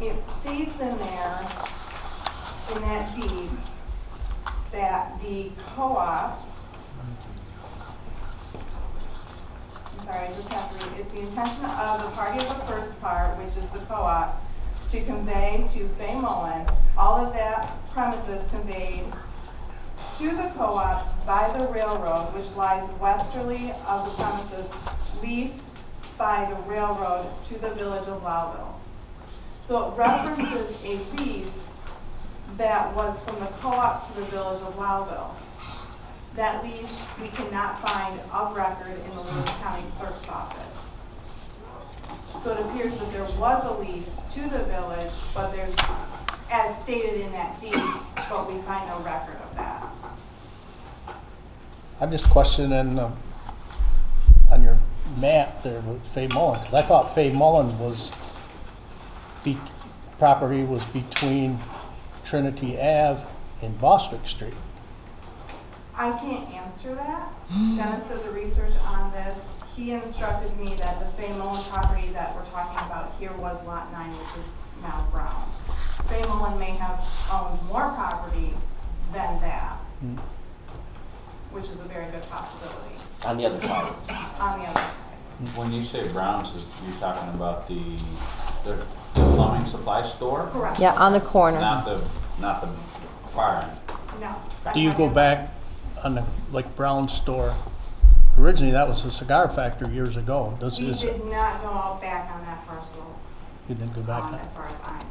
It states in there, in that deed, that the co-op, I'm sorry, I just have to read, it's the intention of the party of the first part, which is the co-op, to convey to Fay Mullen all of that premises conveyed to the co-op by the railroad, which lies westerly of the premises leased by the railroad to the village of Lowville. So it references a lease that was from the co-op to the village of Lowville. That lease we cannot find of record in the Lewis County Clerk's office. So it appears that there was a lease to the village, but there's, as stated in that deed, but we find no record of that. I'm just questioning on your map there with Fay Mullen, because I thought Fay Mullen was, property was between Trinity Ave and Bostwick Street. I can't answer that. Dennis did the research on this. He instructed me that the Fay Mullen property that we're talking about here was lot 9, which is now Brown's. Fay Mullen may have owned more property than that, which is a very good possibility On the other side. on the other side. When you say Brown's, you're talking about the plumbing supply store? Correct. Yeah, on the corner. Not the far end? No. Do you go back on the, like Brown store? Originally, that was a cigar factory years ago. We did not go out back on that parcel, You didn't go back on as far as I know.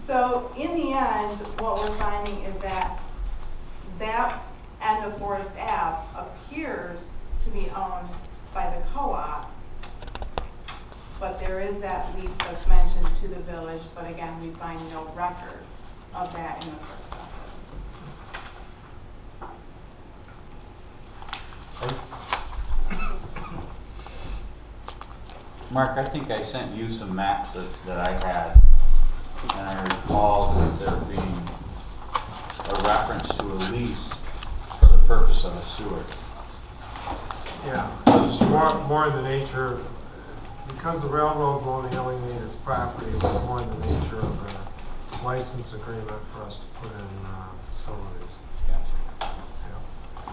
So in the end, what we're finding is that that end of Forest Ave appears to be owned by the co-op, but there is that lease that's mentioned to the village, but again, we find no record of that in the clerk's office. Mark, I think I sent you some maps that I had, and I recall that there being a reference to a lease for the purpose of a sewer. Yeah, it's more in the nature, because the railroad won't alienate its property, it's more in the nature of a license agreement for us to put in facilities. Gotcha. Yeah.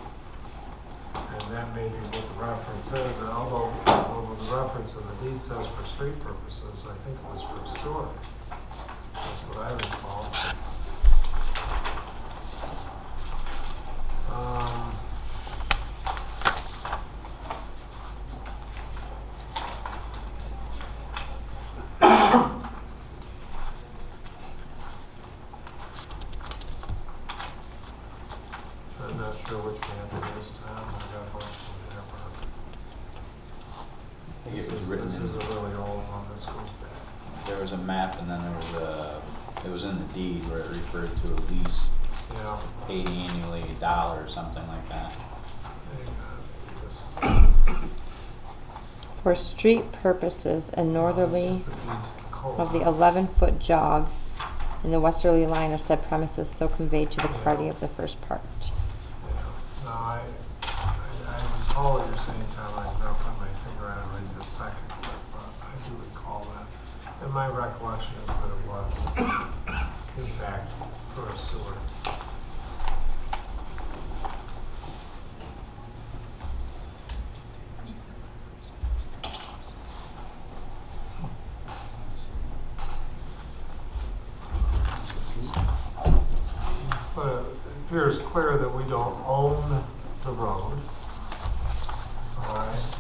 And that may be what the reference is, and although the reference in the deed says for street purposes, I think it was for sewer. That's what I recall. sure which map it is, Tom, I got a bunch from there, Mark. I think it was written This is a in, really old one, this goes back. there was a map and then there was it was in the deed where it referred to a lease Yeah. paid annually $1 or something like that. Hang on, this is- For street purposes and northerly this is the deed to the co-op. of the 11-foot jog in the westerly line of said premises so conveyed to the party of the first part. Yeah. No, I recall what you're saying, Tom, I'm not putting my finger on it right this second, but I do recall that. And my recollection is that it was, in fact, for a sewer. But it appears clear that we don't own the road. All right.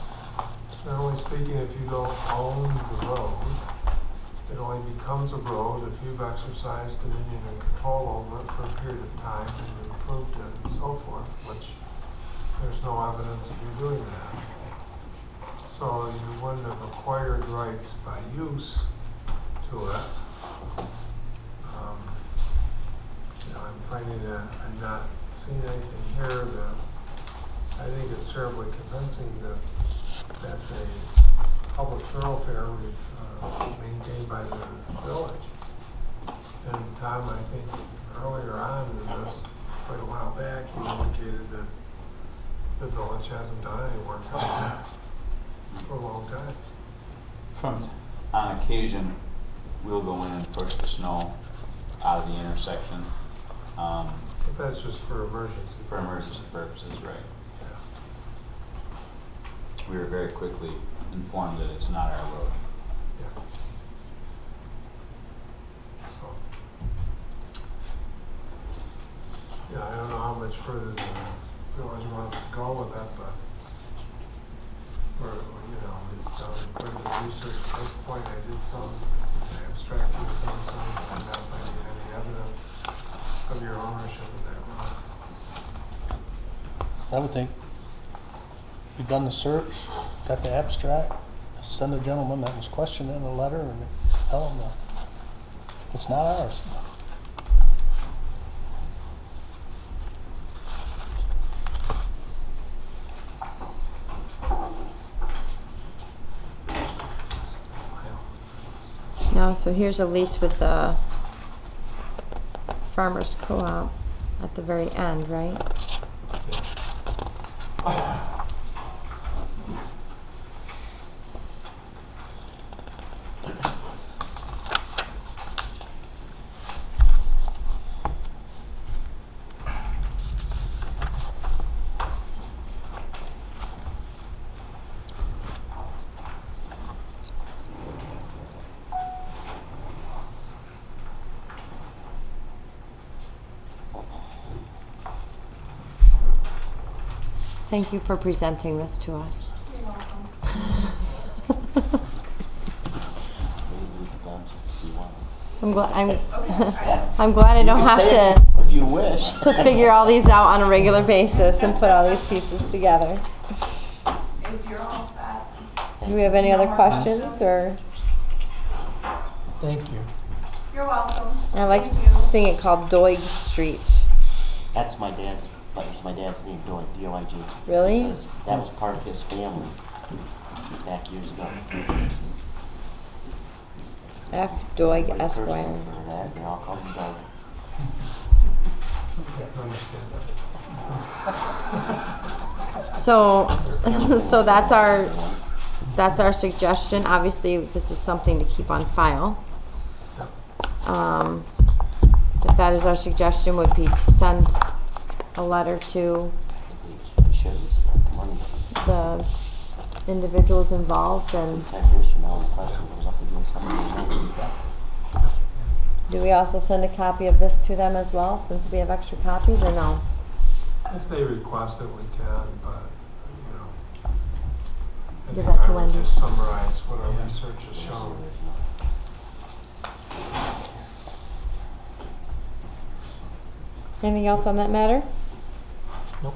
Generally speaking, if you don't own the road, it only becomes a road if you've exercised dominion and control over it for a period of time and improved it and so forth, which there's no evidence of you doing that. So you wouldn't have acquired rights by use to it. I'm finding that I'm not seeing anything here that I think is terribly convincing that that's a public thoroughfare maintained by the village. And Tom, I think earlier on in this, quite a while back, you indicated that the village hasn't done any work on that for a long time. On occasion, we'll go in and push the snow out of the intersection. But that's just for emergency. For emergency purposes, right. Yeah. We were very quickly informed that it's not our road. Yeah. So, yeah, I don't know how much further the village wants to go with that, but we've done quite a bit of research at this point. I did some abstract was done some, and I'm not finding any evidence of your ownership of that road. I would think we've done the search, got the abstract, send a gentleman that was questioning a letter and tell him that it's not ours. No, so here's a lease with the Farmers Co-op at the very end, right? Thank you for presenting this to us. You're welcome. I'm glad Okay. I'm glad I don't have to If you wish. figure all these out on a regular basis and put all these pieces together. If you're all set. Do we have any other questions or? Thank you. You're welcome. I like Thank you. seeing it called Doig Street. That was my dad's name, Doig, D-O-I-G. Really? Because that was part of his family back years ago. F. Doig Everybody cursed him Esquire. for that, they all called him Doug. So that's our suggestion. Obviously, this is something to keep on file. But that is our suggestion, would be to send a letter to We should have spent the money. the individuals involved, and 10 years from now, the question goes up against something we got this. do we also send a copy of this to them as well, since we have extra copies, or no? If they request it, we can, but, I Give think that to I would Wendy. just summarize what our research has shown. Anything else on that matter? Nope.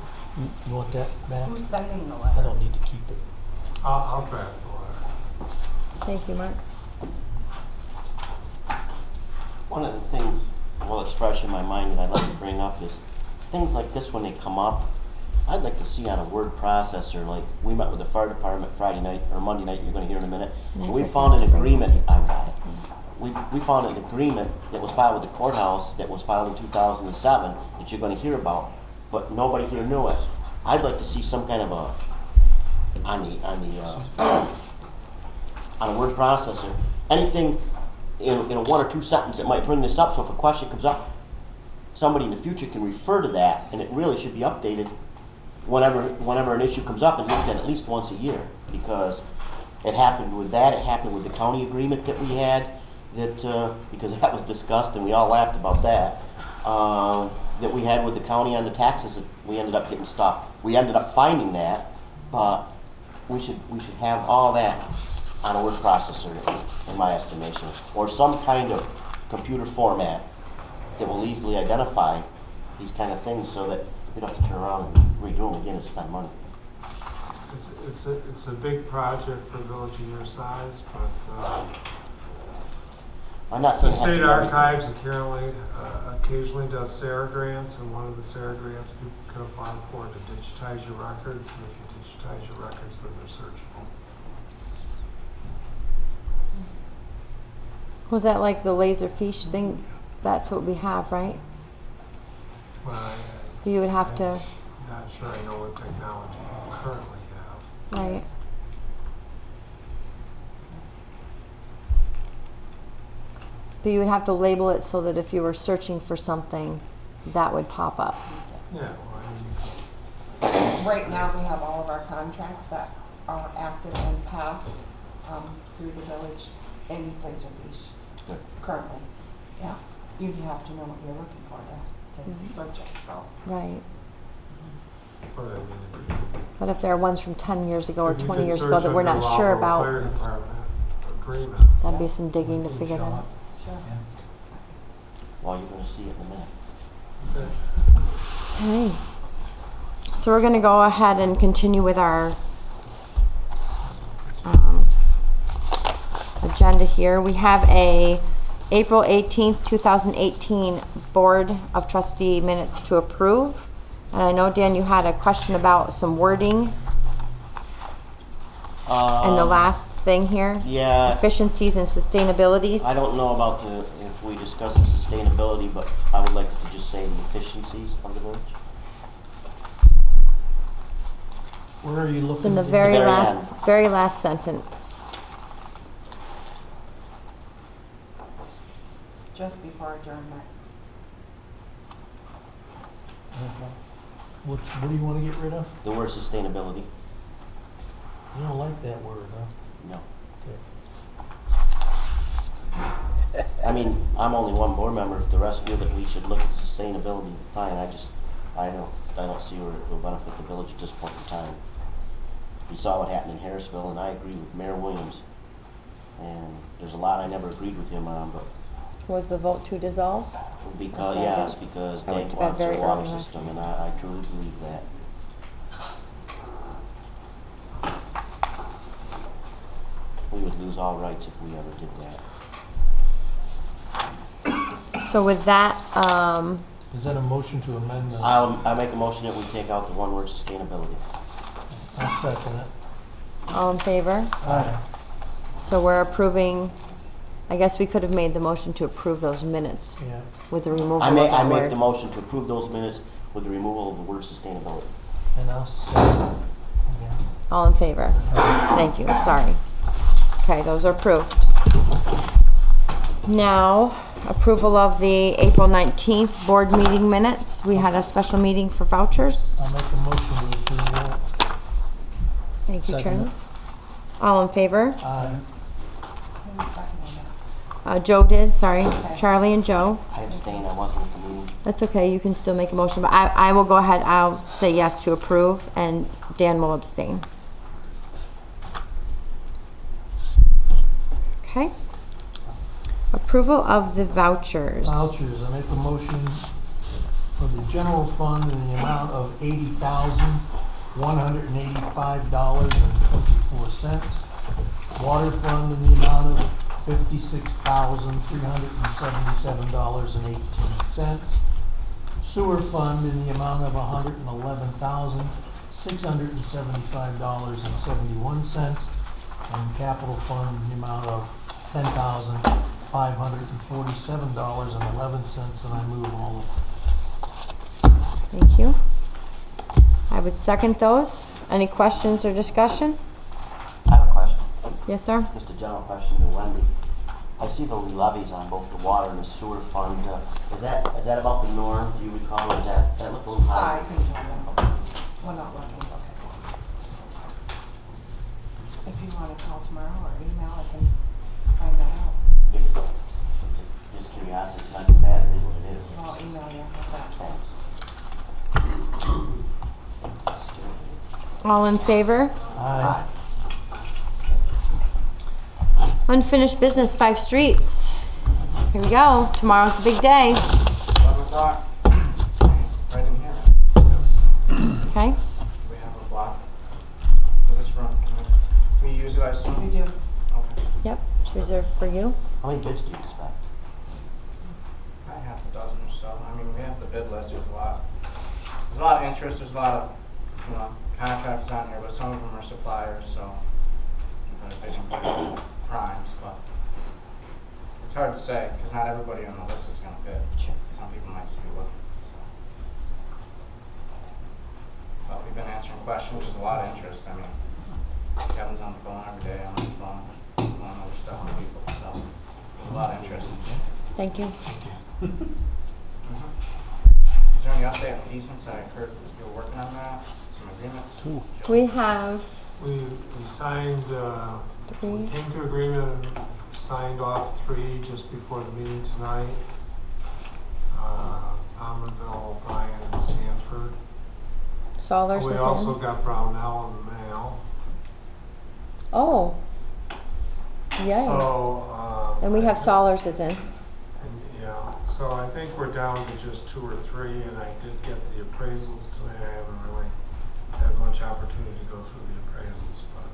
You want that back? Who's sending the I letter? don't need to keep it. I'll draft the letter. Thank you, Mark. One of the things, well, it's fresh in my mind that I'd like to bring up is things like this when they come up, I'd like to see on a word processor, like we met with the fire department Friday night or Monday night, you're gonna hear in a minute, And I and we forgot found an to bring agreement, it. I got it. We found an agreement that was filed with the courthouse, that was filed in 2007, that you're gonna hear about, but nobody here knew it. I'd like to see some kind of a, on a word processor, anything in a one or two sentence that might bring this up, so if a question comes up, somebody in the future can refer to that, and it really should be updated whenever an issue comes up, and looked at least once a year, because it happened with that, it happened with the county agreement that we had, that, because that was discussed, and we all laughed about that, that we had with the county on the taxes, that we ended up getting stuff. We ended up finding that, but we should have all that on a word processor, in my estimation, or some kind of computer format that will easily identify these kind of things, so that we don't have to turn around and redo them again and spend money. It's a big project for a village of your size, but I'm not the saying it has to state be everything. archives occasionally does Sarah grants, and one of the Sarah grants people can apply for to digitize your records, and if you digitize your records, then they're searchable. Was that like the laser fiche thing? That's what we have, right? Well, You would have to, I'm not sure I know what technology you currently have. right? But you would have to label it so that if you were searching for something, that would pop up. Yeah, well, I mean, Right now, we have all of our contracts that are active and passed through the village in Laserfish Good. currently. Yeah, you'd have to know what you're looking for to search it, so. Right. but I mean, But if there are ones from 10 years ago or if you 20 could years search ago that we're under not sure Lowville about, Fire Department agreement. that'd be some digging to figure that out. Sure. Well, you're gonna see it in a minute. Okay. Okay. So we're gonna go ahead and continue with our agenda here. We have a April 18th, 2018 Board of Trustee minutes to approve. And I know, Dan, you had a question about some wording in the last thing here. Yeah. Efficiencies and sustainabilities. I don't know about if we discuss the sustainability, but I would like to just say the efficiencies of the village. Where are you looking? It's in the at? very very last sentence. Just before adjournment. What do you want to get rid of? The word sustainability. You don't like that word, huh? No. Okay. I mean, I'm only one board member. If the rest feel that we should look at sustainability, fine. I don't see where it will benefit the village at this point in time. You saw what happened in Harrisville, and I agree with Mayor Williams. And there's a lot I never agreed with him on, but Was the vote to dissolve? because, Yes, I yes, did. because I went they to bed want their very water early last system, night. and I truly believe that. We would lose all rights if we ever did that. So with that, Is that a motion to amend the? I make a motion that we take out the one word sustainability. I'll second it. all in favor? Aye. So we're approving, I guess we could have made the motion to approve those minutes Yeah. with the removal I of make that the word. motion to approve those minutes with the removal of the word sustainability. And I'll second it. Yeah. All in favor? Thank you, sorry. Okay, those are approved. Now, approval of the April 19th board meeting minutes. We had a special meeting for vouchers. I'll make a motion to approve that. Thank you, Second. Charlie. All in favor? Aye. Who's seconding that? Joe did, sorry. Okay. Charlie and Joe. I abstain, I wasn't at the meeting. That's okay, you can still make a motion, but I will go ahead, I'll say yes to approve, and Dan will abstain. Okay. Approval of the vouchers. Vouchers, I make a motion for the general fund in the amount of $80,185.24. Water fund in the amount of $56,377.18. Sewer fund in the amount of $111,675.71. And capital fund in the amount of $10,547.11, and I move all of them. Thank you. I would second those. Any questions or discussion? I have a question, Yes, sir? just a general question to Wendy. I see the levies on both the water and the sewer fund. Is that about the norm, do you recall, or does that look a little I high? can tell them. Well, not looking, okay. If you wanna call tomorrow or email, I can find that out. Just curiosity, it's not too bad, it is what it is. I'll email you, how's that? Thanks. All in favor? Aye. Unfinished business, 5 streets. Here we go. Tomorrow's the big day. 11 o'clock, right in here. Okay? We have a block for this room. Can we use it, I assume? We do. Okay. Yep. It's reserved for you. How many bids do you expect? Probably half a dozen or so. I mean, we have the bid list, there's a lot of interest, there's a lot of, contractors on here, but some of them are suppliers, so they're bidding for primes, but it's hard to say, because not everybody on the list is gonna bid. Sure. Some people might just be looking, so. But we've been answering questions, there's a lot of interest, I mean, Kevin's on the phone every day, I'm on the phone, going over stuff with people, so there's a lot of interest. Thank you. Is there any update on the easements? I heard you were working on that, some agreements? We have We signed, we 3. came to agreement and signed off 3 just before the meeting tonight. Almonville, O'Brien, and Stanford. Sollers We is also in. got Brownell in the mail. Oh. Yay. So, And we have Sollers is in. And, yeah, so I think we're down to just 2 or 3, and I did get the appraisals tonight. I haven't really had much opportunity to go through the appraisals, but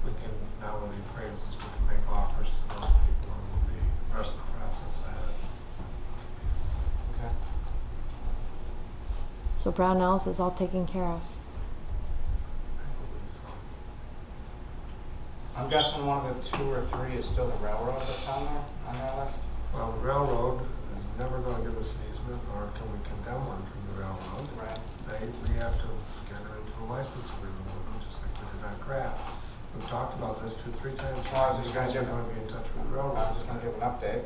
we can, now with the appraisals, we can make offers to those people and move the rest of the process ahead. Okay. So Brownells is all taken care of. I believe so. I'm guessing one of the 2 or 3 is still the railroad that's on there, on their list? Well, the railroad is never going to give us an easement, nor can we condemn one from the railroad. Right. We have to get her into a license agreement with them, just like we did on Craft. We've talked about this 2, 3 times. Well, I was just You guys are gonna going to be in touch with the I railroad. was just gonna give an update,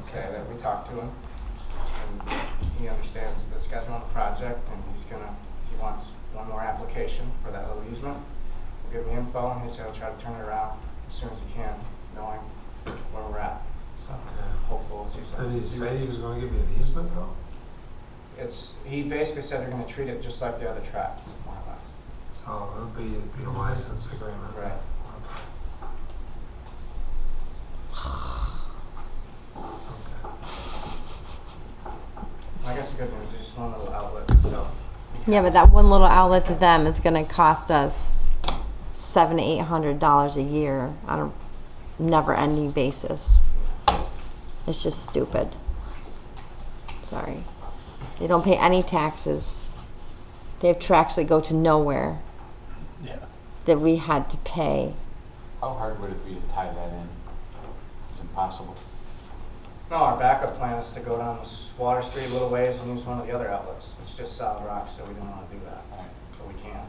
okay, that we talked to him, and he understands the schedule on the project, and he wants one more application for that little easement. We'll give him the info, and he said he'll try to turn it around as soon as he can, knowing where we're at. So, hopeful we'll see some. Did he say he was going to give you an easement though? He basically said they're gonna treat it just like the other tracks, more or less. So it'll be a license agreement. Right. I guess the good news is just one little outlet, so. Yeah, but that one little outlet to them is going to cost us $700 to $800 a year on a never-ending basis. It's just stupid. Sorry. They don't pay any taxes. They have tracks that go to nowhere Yeah. that we had to pay. How hard would it be to tie that in? It's impossible. No, our backup plan is to go down this Water Street a little ways and use one of the other outlets. It's just solid rock, so we don't wanna do that, Right. but we can.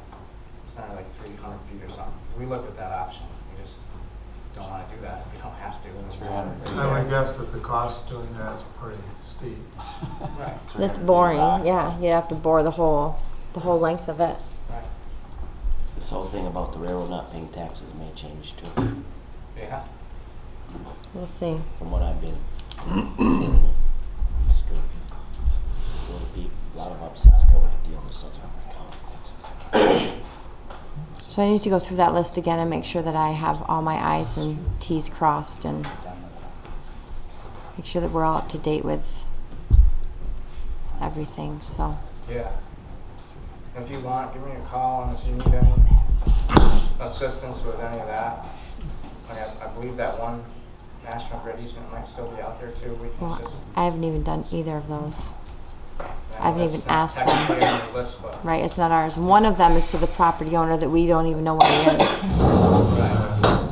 It's only like 300 feet or something. We looked at that option. We just don't wanna do that if we don't have to. 300. I would guess that the cost of doing that is pretty steep. Right, That's boring. Yeah, you'd have to bore the whole length of it. right. This whole thing about the railroad not paying taxes may change too, Yeah. We'll see. from what I've been hearing. It's good. A lot of upsets go with the deal with Southern California. So I need to go through that list again and make sure that I have all my I's and T's crossed and make sure that we're all up to date with everything, so. Yeah. If you want, give me a call unless you need any assistance with any of that. I believe that one National Grid easement might still be out there too. We can Well, assist. I haven't even done either of those. I haven't That's even not asked them. technically on your list, but- Right, it's not ours. One of them is to the property owner that we don't even know where he is.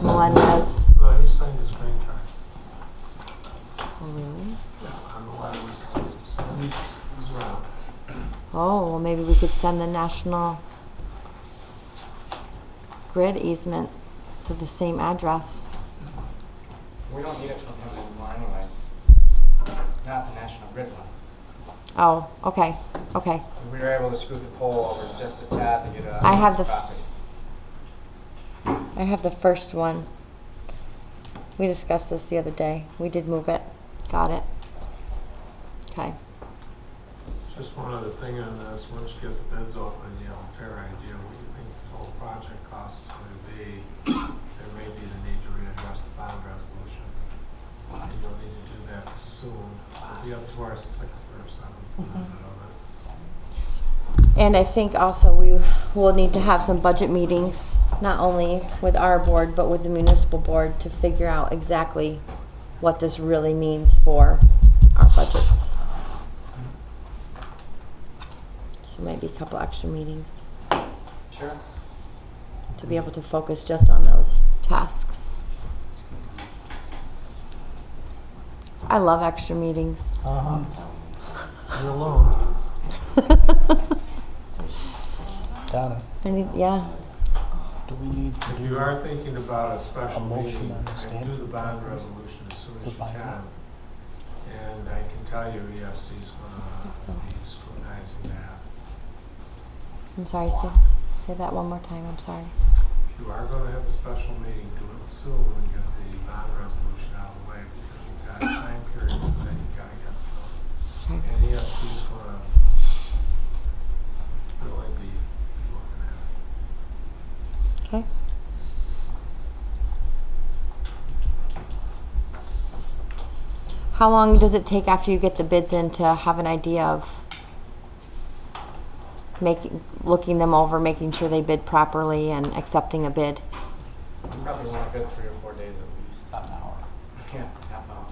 Melendez. No, he signed his green card. Oh, really? Yeah, on the letter we signed. So he's around. Oh, well, maybe we could send the National Grid easement to the same address. We don't need it from him anymore anyway. Not the National Grid one. Oh, okay, okay. We were able to scoot the pole over just a tad to get a I have piece of the property. I have the first one. We discussed this the other day. We did move it. Got it. Okay. Just one other thing on this, once you get the bids open, you have a fair idea what you think the whole project cost is going to be. There may be the need to readdress the bond resolution. And you'll need to do that soon. It'll be up to our 6th or 7th amendment of it. And I think also we will need to have some budget meetings, not only with our board, but with the municipal board to figure out exactly what this really means for our budgets. So maybe a couple extra meetings Sure. to be able to focus just on those tasks. I love extra meetings. Uh-huh. You're alone. Donna, Yeah. do we need to If do? you are thinking about a special A motion meeting, on the and stamp do the bond paper resolution as soon to as you buy it. can. And I can tell you EFC is going So. to be scrutinizing that. I'm sorry, say that one more time. I'm sorry. If you are going to have a special meeting, do it soon and get the bond resolution out of the way because you've got time periods and then you've got to get to them. Okay. And EFC is going to really be looking at it. Okay. How long does it take after you get the bids in to have an idea of looking them over, making sure they bid properly and accepting a bid? Probably want a good 3 or 4 days at least. About an hour. Yeah, half hour.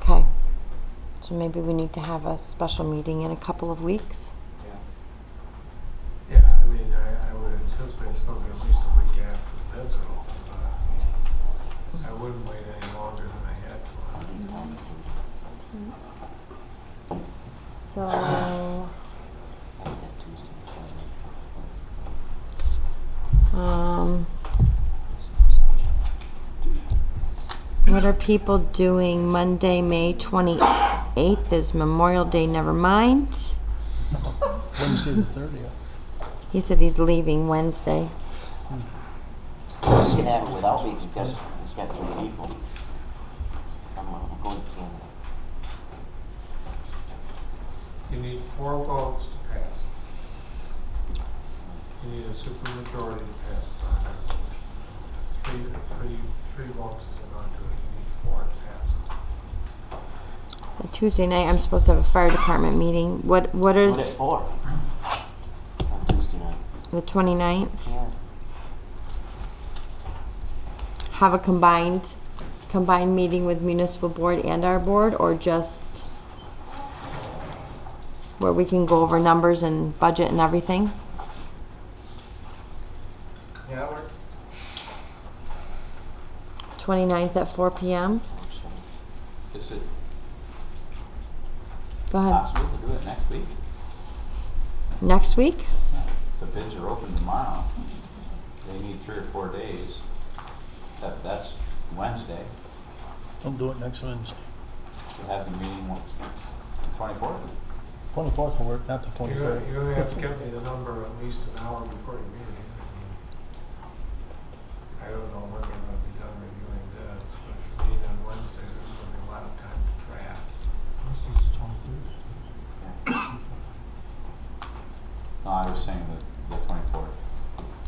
Okay. So maybe we need to have a special meeting in a couple of weeks. Yeah. Yeah, I mean, I would anticipate it's going to be at least a week after the bids are open, but I wouldn't wait any longer than I had to. So, what are people doing Monday, May 28th is Memorial Day, never mind. Wednesday the 30th. He said he's leaving Wednesday. You can have it without me because he's got 3 people. I'm going to Canada. You need 4 votes to pass. You need a supermajority to pass the bond resolution. Three votes isn't going to do it. You need 4 to pass it. Tuesday night, I'm supposed to have a fire department meeting. What What is it for? On Tuesday night. the 29th? Yeah. Have a combined meeting with municipal board and our board, or just where we can go over numbers and budget and everything? Yeah, that worked. 29th at 4 p.m. Is it Go ahead. possible to do it next week? Next week? The bids are open tomorrow. They need 3 or 4 days. That's Wednesday. Don't do it next Wednesday. We have the meeting, what, the 24th? 24th will work, not the 23rd. You're going to have to get me the number at least an hour before your meeting. I don't know when they're going to be done reviewing bids, but if you're meeting on Wednesday, there's going to be a lot of time to draft. This is 23rd. No, I was saying the 24th.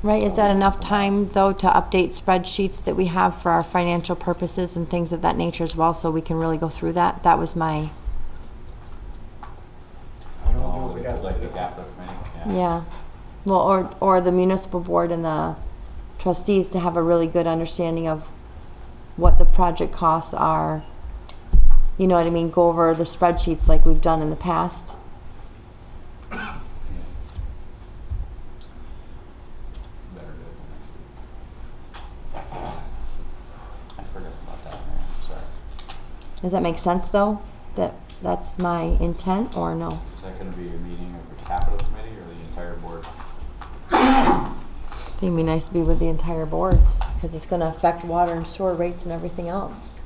Right, is that enough time, though, to update spreadsheets that we have for our financial purposes and things of that nature as well, so we can really go through that? That was my, Oh, we could like the capital committee, yeah. Well, or the municipal board and the trustees to have a really good understanding of what the project costs are. You know what I mean? Go over the spreadsheets like we've done in the past. Better do it next week. I forgot about that, man, sorry. Does that make sense, though? That's my intent, or no? Is that gonna be a meeting of the capital committee or the entire board? I think it'd be nice to be with the entire boards, because it's gonna affect water and sewer rates and everything else.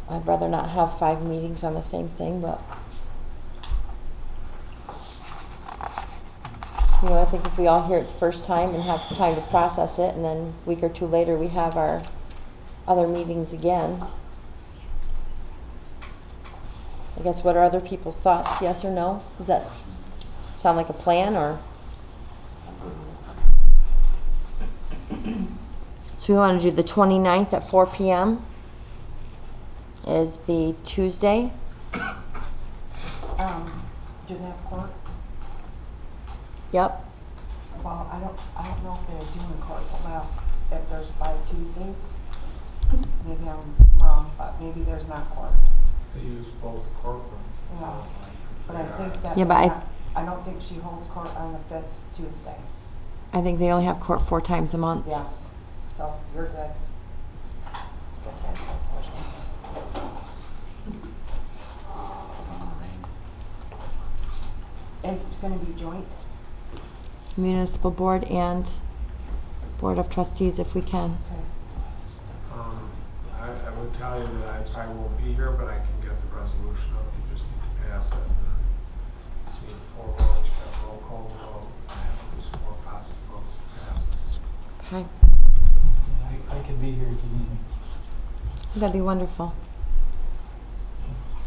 I'd rather not have 5 meetings on the same thing, but you know, I think if we all hear it the first time and have time to process it, and then a week or two later we have our other meetings again. I guess, what are other people's thoughts, yes or no? Does that sound like a plan, or? So we want to do the 29th at 4 p.m. is the Tuesday. Do they have court? Yep. Well, I don't know if they're doing court the last, if there's 5 Tuesdays. Maybe I'm wrong, but maybe there's not court. They use both courtrooms. Yeah. Sounds like. But I think that. Yeah, but I don't think she holds court on the 5th Tuesday. I think they only have court 4 times a month. Yes, so you're good. And it's gonna be joint? Municipal board and board of trustees if we can. Okay. I would tell you that I probably won't be here, but I can get the resolution up. You just need to pass it. And you need 4 votes, you got a roll call vote, and have at least 4 positive votes to pass it. Okay. I could be here if you need me. That'd be wonderful.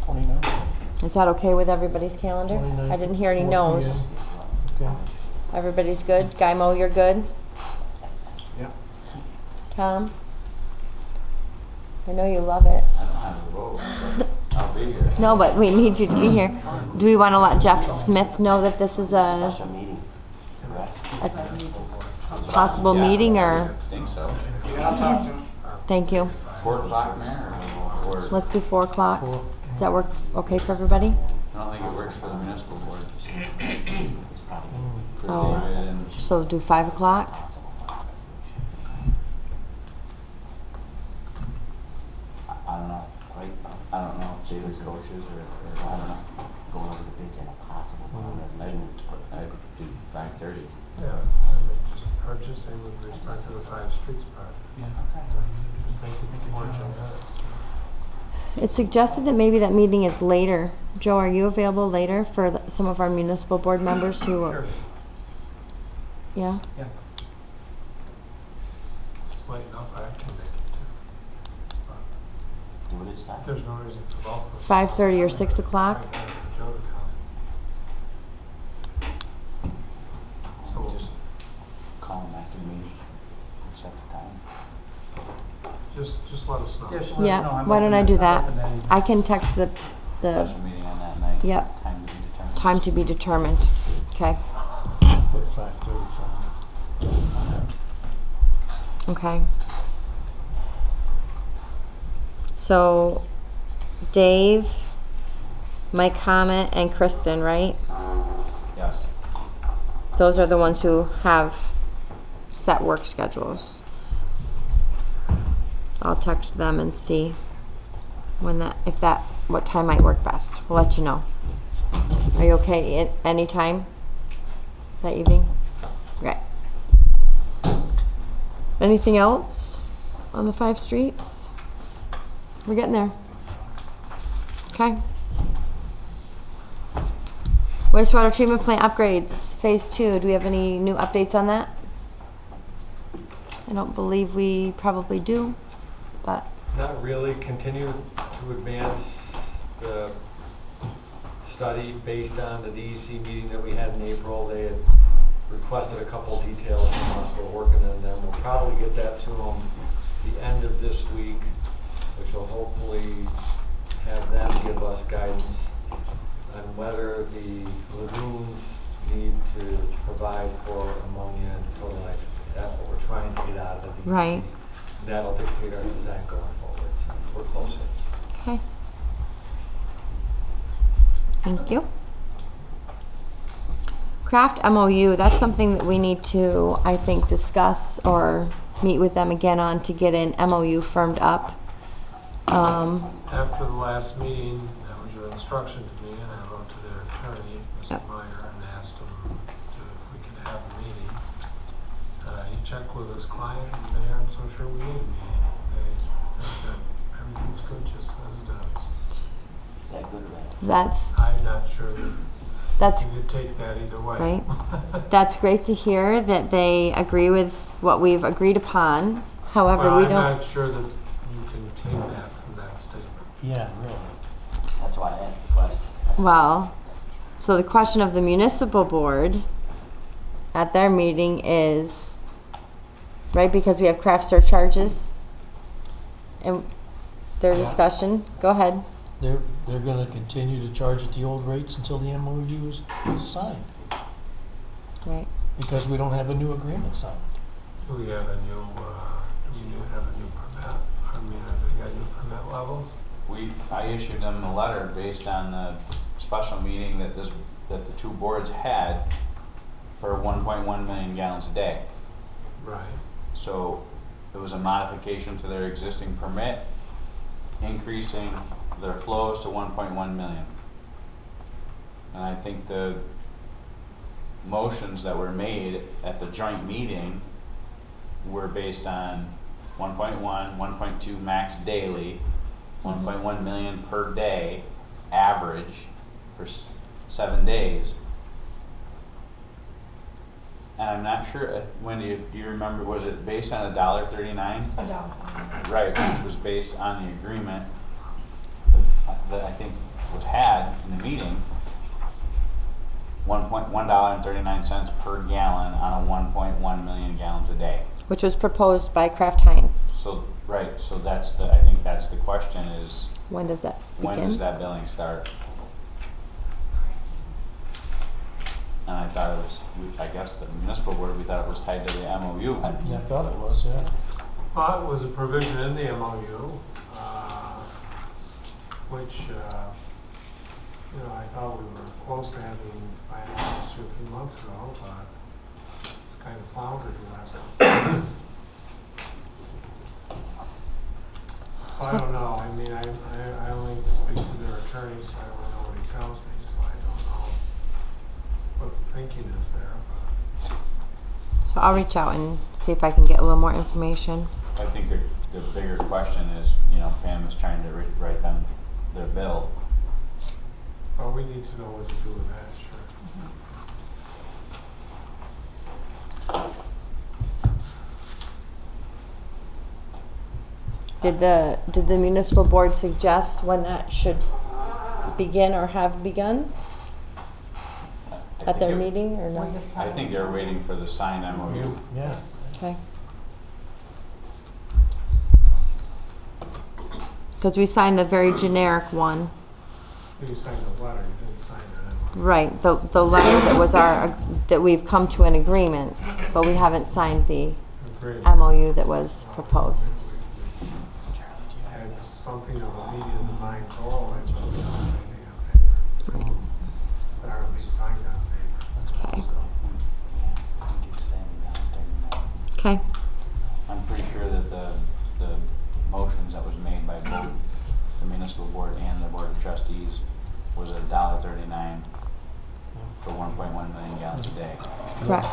29? Is that okay with everybody's calendar? 29th, I didn't hear any 4 no's. p.m. Okay. Everybody's good? Guy Mo, you're good? Yep. Tom? I know you love it. I don't have a vote, but I'll be here. No, but we need you to be here. Do we want to let Jeff Smith know that this is a Special meeting. Correct? So we just possible meeting, or? I think so. Yeah, I'll talk to him. Thank you. 4 o'clock, Mayor, or, Let's do 4 o'clock. 4. Does that work okay for everybody? I don't think it works for the municipal board. For Oh. David and, So do 5 o'clock? I don't know, right? I don't know if David's coaches or I don't know. Go over the bids and a possible resolution. I'd do 5:30. Yeah, I mean, just purchasing with respect to the 5 streets part. Yeah. Just make it more generic. It's suggested that maybe that meeting is later. Joe, are you available later for some of our municipal board members who are? Sure. Yeah? Yeah. It's late enough, I can make it too. But Do what it says. there's no reason for both of us. 5:30 or 6 o'clock? I can for Joe to come. So just call him after the meeting, set the time. Just let us know. Just let us know. Yeah, I'm why don't I open do that- that? open that evening. I can text the Special meeting on that night. Yep. Time to be determined. time to be determined. Okay, Put 5:30 for me. okay. So Dave, Mike Hammett, and Kristen, right? Yes. Those are the ones who have set work schedules. I'll text them and see when what time might work best. We'll let you know. Are you okay at any time that evening? Right. Anything else on the 5 streets? We're getting there. Okay. Wastewater treatment plant upgrades, phase 2. Do we have any new updates on that? I don't believe we probably do, but Not really. Continue to advance the study based on the DEC meeting that we had in April. They had requested a couple details from us. We're working on them. We'll probably get that to them the end of this week, which will hopefully have them give us guidance on whether the lagoons need to provide for ammonia and total nitrogen. That's what we're trying to get out of the DEC. Right. That'll dictate our design going forward. We're close. Okay. Thank you. Craft MOU, that's something that we need to, I think, discuss or meet with them again on to get an MOU firmed up. After the last meeting, that was your instruction to me, and I wrote to their attorney, Mr. Yep. Meyer, and asked him if we could have a meeting. He checked with his client, and they aren't so sure we need a meeting. They think that everything's good just as it does. Is that good or bad? That's, I'm not sure that that's you could take that either way. right. That's great to hear that they agree with what we've agreed upon. However, Well, we I'm don't. not sure that you can take that from that statement. Yeah, really. That's why I asked the question. Well, so the question of the municipal board at their meeting is, right, because we have craft surcharges and their Yeah. discussion, go ahead. They're gonna continue to charge at the old rates until the MOU is signed, Right. because we don't have a new agreement signed. Do we have a new permit? I mean, have they got new permit levels? I issued them a letter based on the special meeting that the two boards had for 1.1 million gallons a day. Right. So it was a modification to their existing permit, increasing their flows to 1.1 million. And I think the motions that were made at the joint meeting were based on 1.1, 1.2 max daily, 1.1 million per day average for 7 days. And I'm not sure, Wendy, do you remember, was it based on $1.39? $1. Right, which was based on the agreement that I think was had in the meeting, $1.39 per gallon on a 1.1 million gallons a day. Which was proposed by Kraft Heinz. So, right, so I think that's the question is, When does that begin? when does that billing start? And I thought it was, I guess the municipal board, we thought it was tied to the MOU. I thought it was, yeah. Well, it was a provision in the MOU, which, I thought we were close to having finalized a few months ago, but it's kind of floundered the last couple of months. So I don't know. I mean, I only speak to their attorney, so I only know what he tells me, so I don't know what the thinking is there, but. So I'll reach out and see if I can get a little more information. I think the bigger question is, Pam is trying to write them their bill. Well, we need to know what to do with that, sure. Did the municipal board suggest when that should begin or have begun at their meeting or When no? the sign- I think they're waiting for the signed MOU. Yeah. Okay. Because we signed the very generic one. You signed the letter, you didn't sign it. Right, the letter that was that we've come to an agreement, but we haven't signed the Agreed. MOU that was proposed. Had something of a meeting of the minds oral, I told you anything on paper. Or at least signed on paper. Okay. Okay. I'm pretty sure that the motions that was made by both the municipal board and the board of trustees was $1.39 for 1.1 million gallons a day, Correct.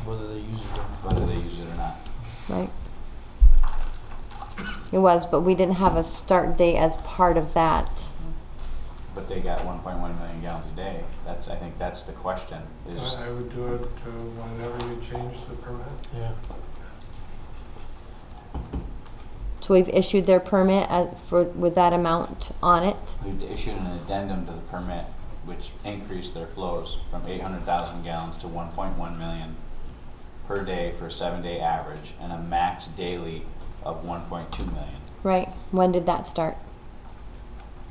Whether they use it or whether they use it or not. Right. It was, but we didn't have a start date as part of that. But they got 1.1 million gallons a day. I think that's the question is, I would do it whenever you change the permit. Yeah. So we've issued their permit with that amount on it. we've issued an addendum to the permit which increased their flows from 800,000 gallons to 1.1 million per day for a 7-day average, and a max daily of 1.2 million. Right. When did that start?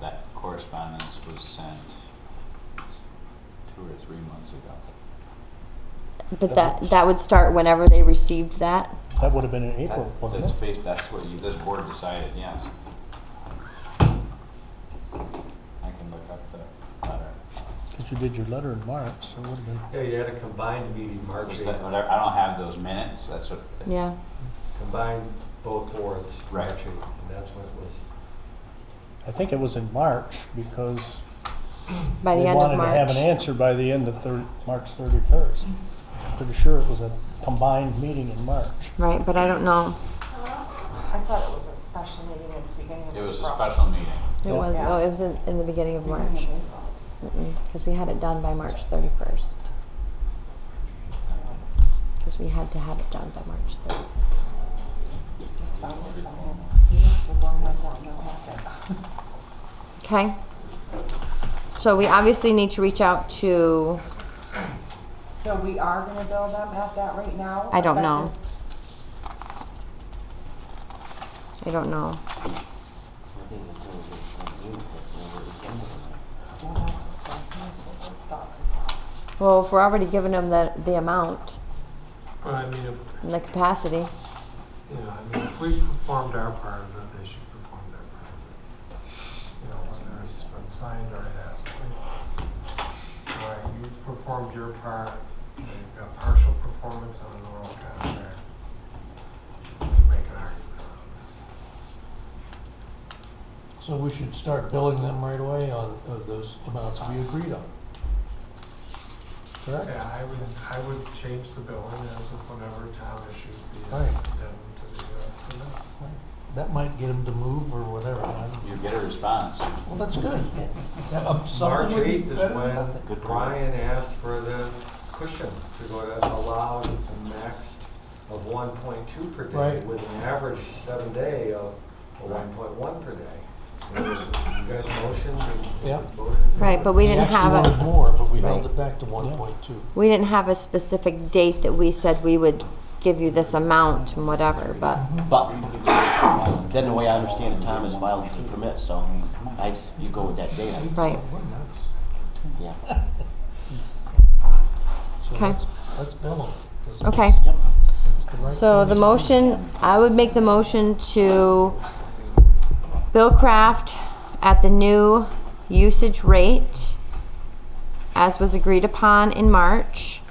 That correspondence was sent 2 or 3 months ago. But that would start whenever they received that? That would have been in April, wasn't That's it? based, that's what this board decided, yes. I can look up the letter. Because you did your letter in March, so it would have been. Yeah, you had a combined meeting March Was 8th. that, whatever, I don't have those minutes, that's what. Yeah. Combined both boards, Right. March 8th, and that's when it was. I think it was in March because By the they end of wanted to have March. an answer by the end of March 31st. Pretty sure it was a combined meeting in March. Right, but I don't know. I thought it was a special meeting at the beginning of It was a April. special meeting. It Yeah. was, Yeah. oh, it was in the beginning of Beginning March. of April. Because we had it done by March 31st. Because we had to have it done by March 31st. Just found it. You must have gone on down there after. Okay. So we obviously need to reach out to, So we are gonna bill them at that rate now? I don't know. Effective- I don't know. I think it's gonna be that's never Well, that's what we thought as well. Well, if we're already giving them the amount But I mean, and the capacity, if we performed our part of it, they should perform their part of it. Whether it's been signed or it hasn't. All right, you performed your part, you've got partial performance on an oral contract. You can make an argument on So we should start billing them right away on those amounts we agreed on. that. Correct? Yeah, I would change the billing as of whenever town issues the Right. addendum to the bill. That might get them to move or whatever. You get a response. Well, that's good. Yeah, March something would be 8th is better than when nothing. Good point. Brian asked for the cushion to go to allowed a max of 1.2 per day Right. with an average 7-day of a 1.1 per day. And it was, you guys motioned and Yeah. voted. right? But we didn't have actually wanted a more, but we held Right. it back to 1.2. we didn't have a specific date that we said we would give you this amount and whatever. But But then the way I understand it, Tom is filed for the permit, so you go with that date. right. We're nice. Yeah. So Okay. let's bill them. 'cause Okay. it's- Yep. it's the right So thing the to do. motion, I would make the motion to bill Kraft at the new usage rate as was agreed upon in March,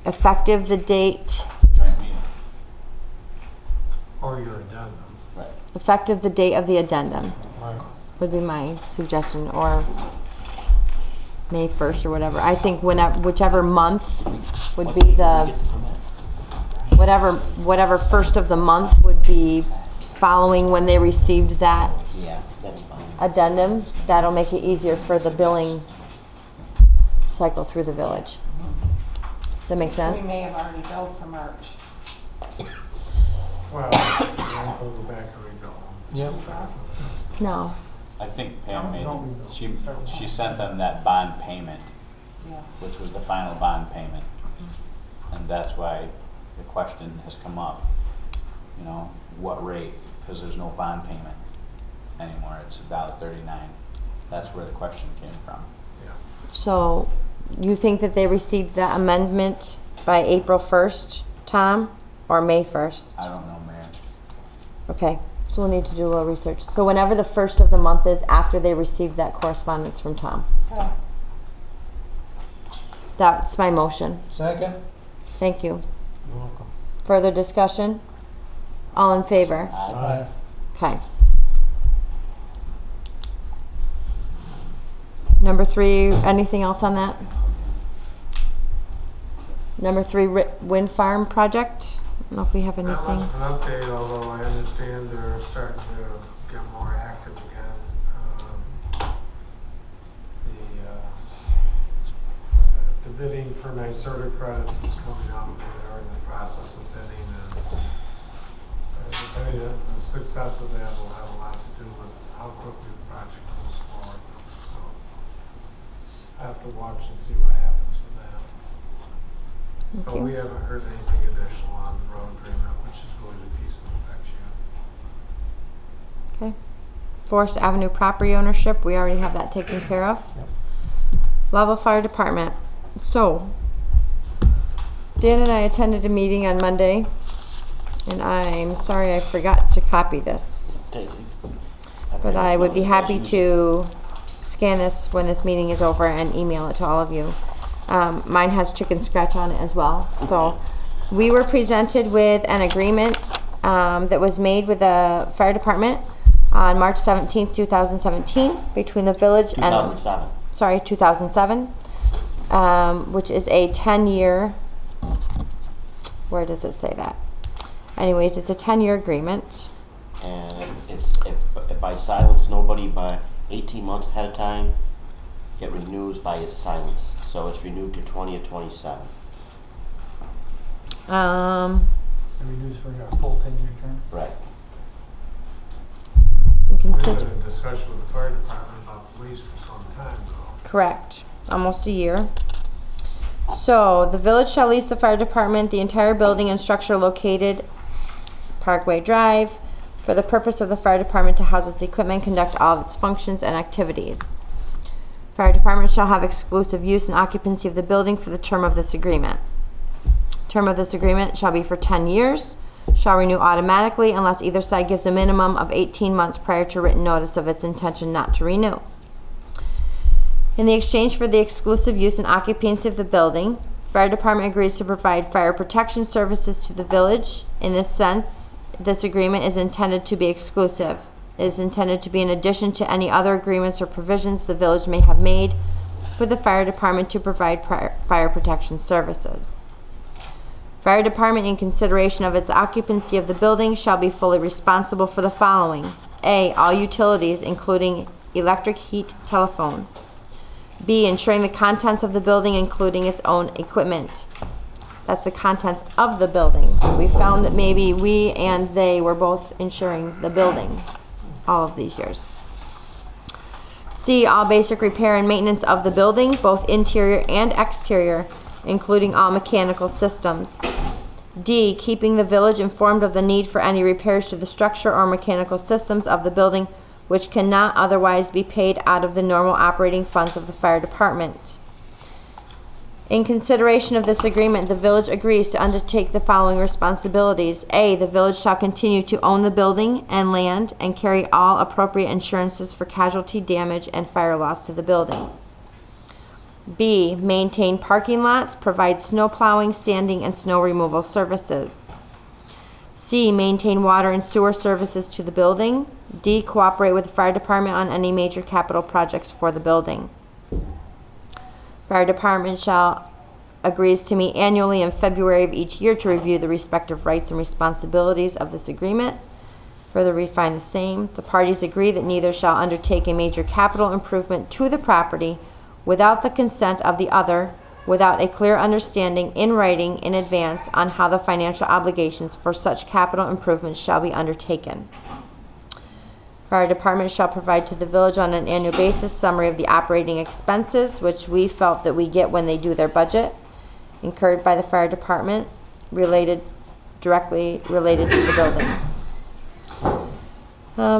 effective the date, The joint meeting. Or your addendum. Right. effective the date of the addendum Right. would be my suggestion, or May 1st or whatever. I think whichever month would be the, whatever first of the month would be following when they received that Yeah, that's fine. addendum. That'll make it easier for the billing cycle through the village. Does that make We sense? may have already billed for March. Well, then we'll go back and rebill them. Yep. No. I think Pam made, she sent them that bond payment, Yeah. which was the final bond payment. And that's why the question has come up, what rate? Because there's no bond payment anymore, it's $1.39. That's where the question came from. Yeah. So you think that they received that amendment by April 1st, Tom, or May 1st? I don't know, Mayor. Okay, so we'll need to do a little research. So whenever the first of the month is after they received that correspondence from Tom. Okay. That's my motion. Second? Thank you. You're welcome. Further discussion? All in favor? Aye. Okay. Number 3, anything else on that? Number 3, wind farm project? I don't know if we have Not anything. much of an update, although I understand they're starting to get more active again. The bidding for NYSERDA credits is coming up, and they're in the process of bidding, and the success of that will have a lot to do with how quickly the project moves forward. So, have to watch and see what happens with that. Thank But we you. haven't heard anything additional on the road agreement, which is really the piece that affects you. Okay. Forest Avenue property ownership, we already have that taken care of. Yep. Lowville Fire Department. So, Dan and I attended a meeting on Monday, and I'm sorry I forgot to copy this. Take it. But I would be happy to scan this when this meeting is over and email it to all of you. Mine has chicken scratch on it as well. So we were presented with an agreement that was made with the fire department on March 17th, 2017 between the village and 2007. 2007, which is a 10-year, where does it say that? Anyways, it's a 10-year agreement. And it's, if by silence nobody by 18 months ahead of time, it renews by its silence. So it's renewed to 20 of 27. It renews for a full 10-year term. Right. and We've consider, been in discussion with the fire department about the lease for some time now. correct, almost a year. So, the village shall lease the fire department the entire building and structure located Parkway Drive for the purpose of the fire department to house its equipment, conduct all of its functions and activities. Fire department shall have exclusive use and occupancy of the building for the term of this agreement. Term of this agreement shall be for 10 years, shall renew automatically unless either side gives a minimum of 18 months prior to written notice of its intention not to renew. In the exchange for the exclusive use and occupancy of the building, fire department agrees to provide fire protection services to the village. In this sense, this agreement is intended to be exclusive. It is intended to be in addition to any other agreements or provisions the village may have made with the fire department to provide fire protection services. Fire department, in consideration of its occupancy of the building, shall be fully responsible for the following. A, all utilities, including electric, heat, telephone. B, ensuring the contents of the building, including its own equipment. That's the contents of the building. We found that maybe we and they were both insuring the building all of these years. C, all basic repair and maintenance of the building, both interior and exterior, including all mechanical systems. D, keeping the village informed of the need for any repairs to the structure or mechanical systems of the building which cannot otherwise be paid out of the normal operating funds of the fire department. In consideration of this agreement, the village agrees to undertake the following responsibilities. A, the village shall continue to own the building and land and carry all appropriate insurances for casualty, damage, and fire loss to the building. B, maintain parking lots, provide snow plowing, sanding, and snow removal services. C, maintain water and sewer services to the building. D, cooperate with the fire department on any major capital projects for the building. Fire department shall agrees to meet annually in February of each year to review the respective rights and responsibilities of this agreement. Further refine the same. The parties agree that neither shall undertake a major capital improvement to the property without the consent of the other, without a clear understanding in writing in advance on how the financial obligations for such capital improvements shall be undertaken. Fire department shall provide to the village on an annual basis summary of the operating expenses, which we felt that we get when they do their budget, incurred by the fire department, directly related to the building.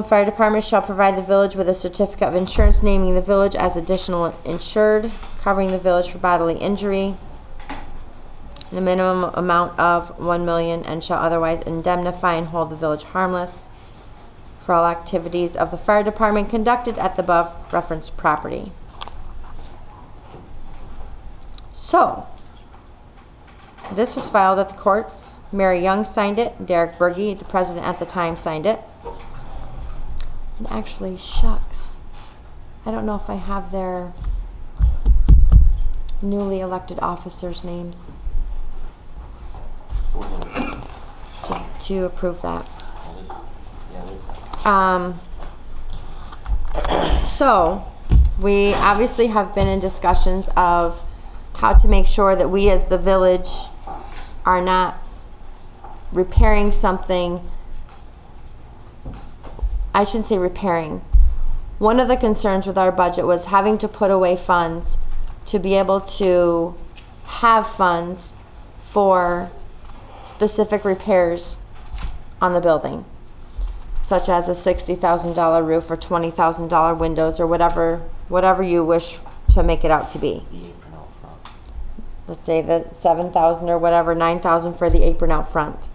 Fire department shall provide the village with a certificate of insurance naming the village as additional insured, covering the village for bodily injury, in a minimum amount of $1 million, and shall otherwise indemnify and hold the village harmless for all activities of the fire department conducted at the above referenced property. So, this was filed at the courts. Mary Young signed it. Derek Berge, the president at the time, signed it. And actually, shucks, I don't know if I have their newly elected officers' names to approve that. So, we obviously have been in discussions of how to make sure that we as the village are not repairing something. I shouldn't say repairing. One of the concerns with our budget was having to put away funds to be able to have funds for specific repairs on the building, such as a $60,000 roof or $20,000 windows or whatever you wish to make it out to be. The apron out front. Let's say that 7,000 or whatever, 9,000 for the apron out front.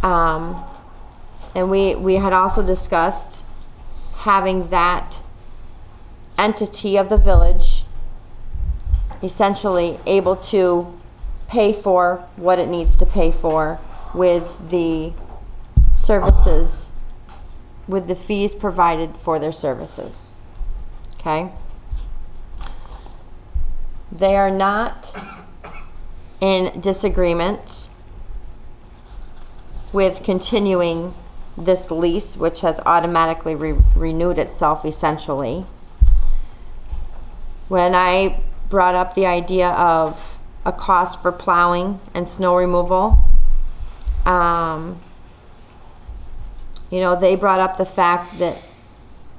And we had also discussed having that entity of the village essentially able to pay for what it needs to pay for with the services, with the fees provided for their services. Okay? They are not in disagreement with continuing this lease, which has automatically renewed itself essentially. When I brought up the idea of a cost for plowing and snow removal, they brought up the fact that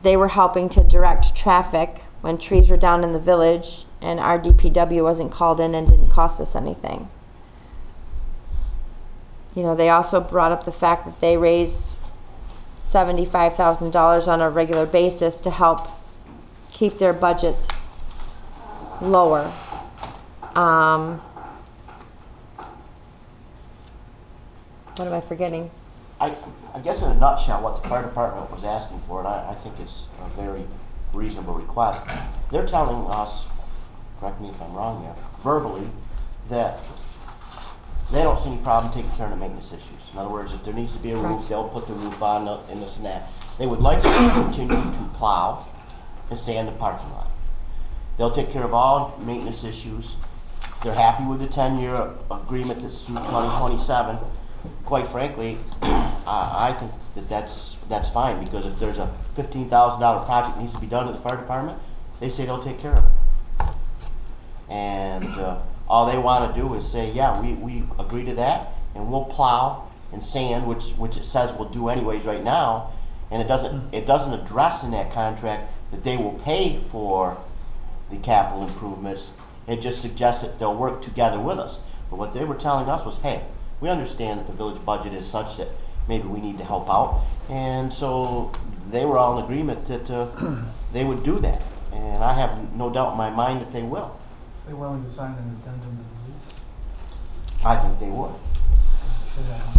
they were helping to direct traffic when trees were down in the village and our DPW wasn't called in and didn't cost us anything. They also brought up the fact that they raise $75,000 on a regular basis to help keep their budgets lower. What am I forgetting? I guess in a nutshell, what the fire department was asking for, and I think it's a very reasonable request, they're telling us, correct me if I'm wrong here, verbally, that they don't see any problem taking care of the maintenance issues. In other words, if there needs to be a roof, Correct. they'll put the roof on and this and that. They would like to continue to plow and sand the parking lot. They'll take care of all maintenance issues. They're happy with the 10-year agreement that's through 2027. Quite frankly, I think that's fine, because if there's a $15,000 project that needs to be done at the fire department, they say they'll take care of it. And all they want to do is say, yeah, we agree to that, and we'll plow and sand, which it says we'll do anyways right now, and it doesn't address in that contract that they will pay for the capital improvements. It just suggests that they'll work together with us. But what they were telling us was, hey, we understand that the village budget is such that maybe we need to help out, and so they were all in agreement that they would do that, and I have no doubt in my mind that they will. They willing to sign an addendum to the lease? I think they would.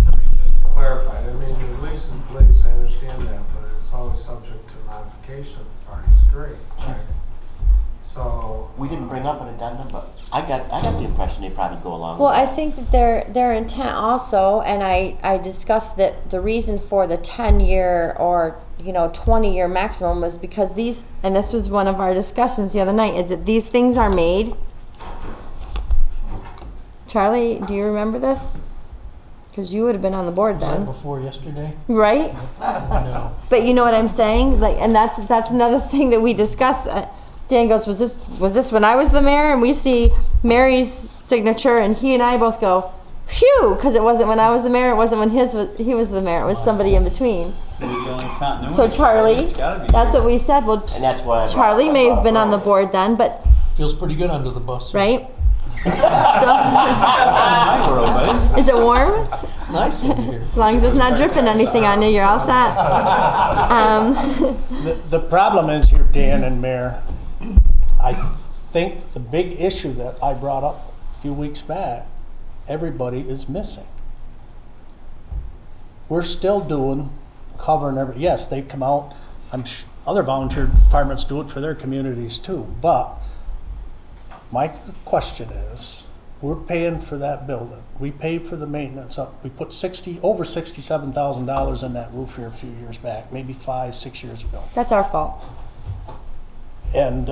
I mean, just to clarify, the lease is the lease, I understand that, but it's always subject to modification if the parties agree, right? So. We didn't bring up an addendum, but I got the impression they'd probably go along Well, with I that. think that their intent also, and I discussed that the reason for the 10-year or 20-year maximum was because these, and this was one of our discussions the other night, is that these things are made. Charlie, do you remember this? Because you would have been on the board Was that then, before yesterday? right? No. But you know what I'm saying? Like, and that's another thing that we discussed. Dan goes, was this when I was the mayor? And we see Mary's signature, and he and I both go, phew, because it wasn't when I was the mayor. It wasn't when he was the mayor. It was somebody in between. So Charlie, It's gotta be that's here. what we said. Well, And that's why Charlie may have been on the board then, but Feels pretty good under the bus. right? So, My world, buddy. is it warm? It's nice in here. As long as it's not dripping anything on you, you're all set. The problem is here, Dan and Mayor, I think the big issue that I brought up a few weeks back, everybody is missing. We're still covering yes, they come out, other volunteer departments do it for their communities too, but my question is, we're paying for that building. We paid for the maintenance up. We put over $67,000 in that roof here a few years back, maybe 5-6 years ago. That's our fault. And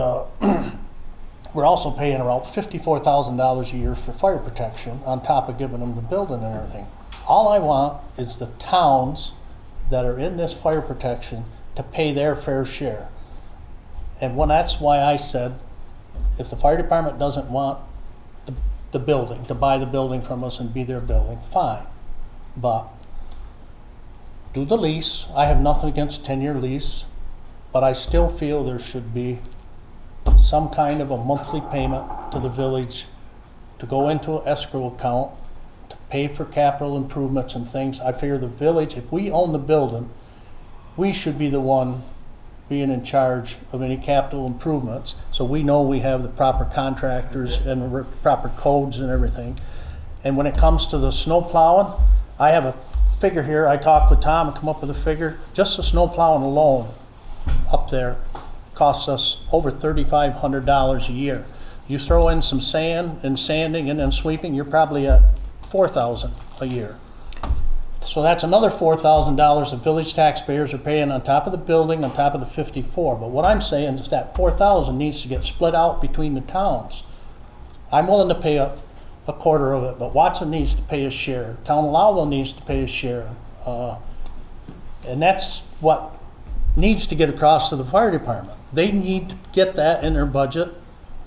we're also paying around $54,000 a year for fire protection on top of giving them the building and everything. All I want is the towns that are in this fire protection to pay their fair share. And that's why I said, if the fire department doesn't want the building, to buy the building from us and be their building, fine. But do the lease. I have nothing against 10-year lease, but I still feel there should be some kind of a monthly payment to the village to go into an escrow account to pay for capital improvements and things. I figure the village, if we own the building, we should be the one being in charge of any capital improvements, so we know we have the proper contractors and the proper codes and everything. And when it comes to the snow plowing, I have a figure here. I talked with Tom and come up with a figure. Just the snow plowing alone up there costs us over $3,500 a year. You throw in some sand and sanding and then sweeping, you're probably at $4,000 a year. So that's another $4,000 the village taxpayers are paying on top of the building, on top of the 54. But what I'm saying is that $4,000 needs to get split out between the towns. I'm willing to pay a quarter of it, but Watson needs to pay his share. Town of Lowville needs to pay his share. And that's what needs to get across to the fire department. They need to get that in their budget,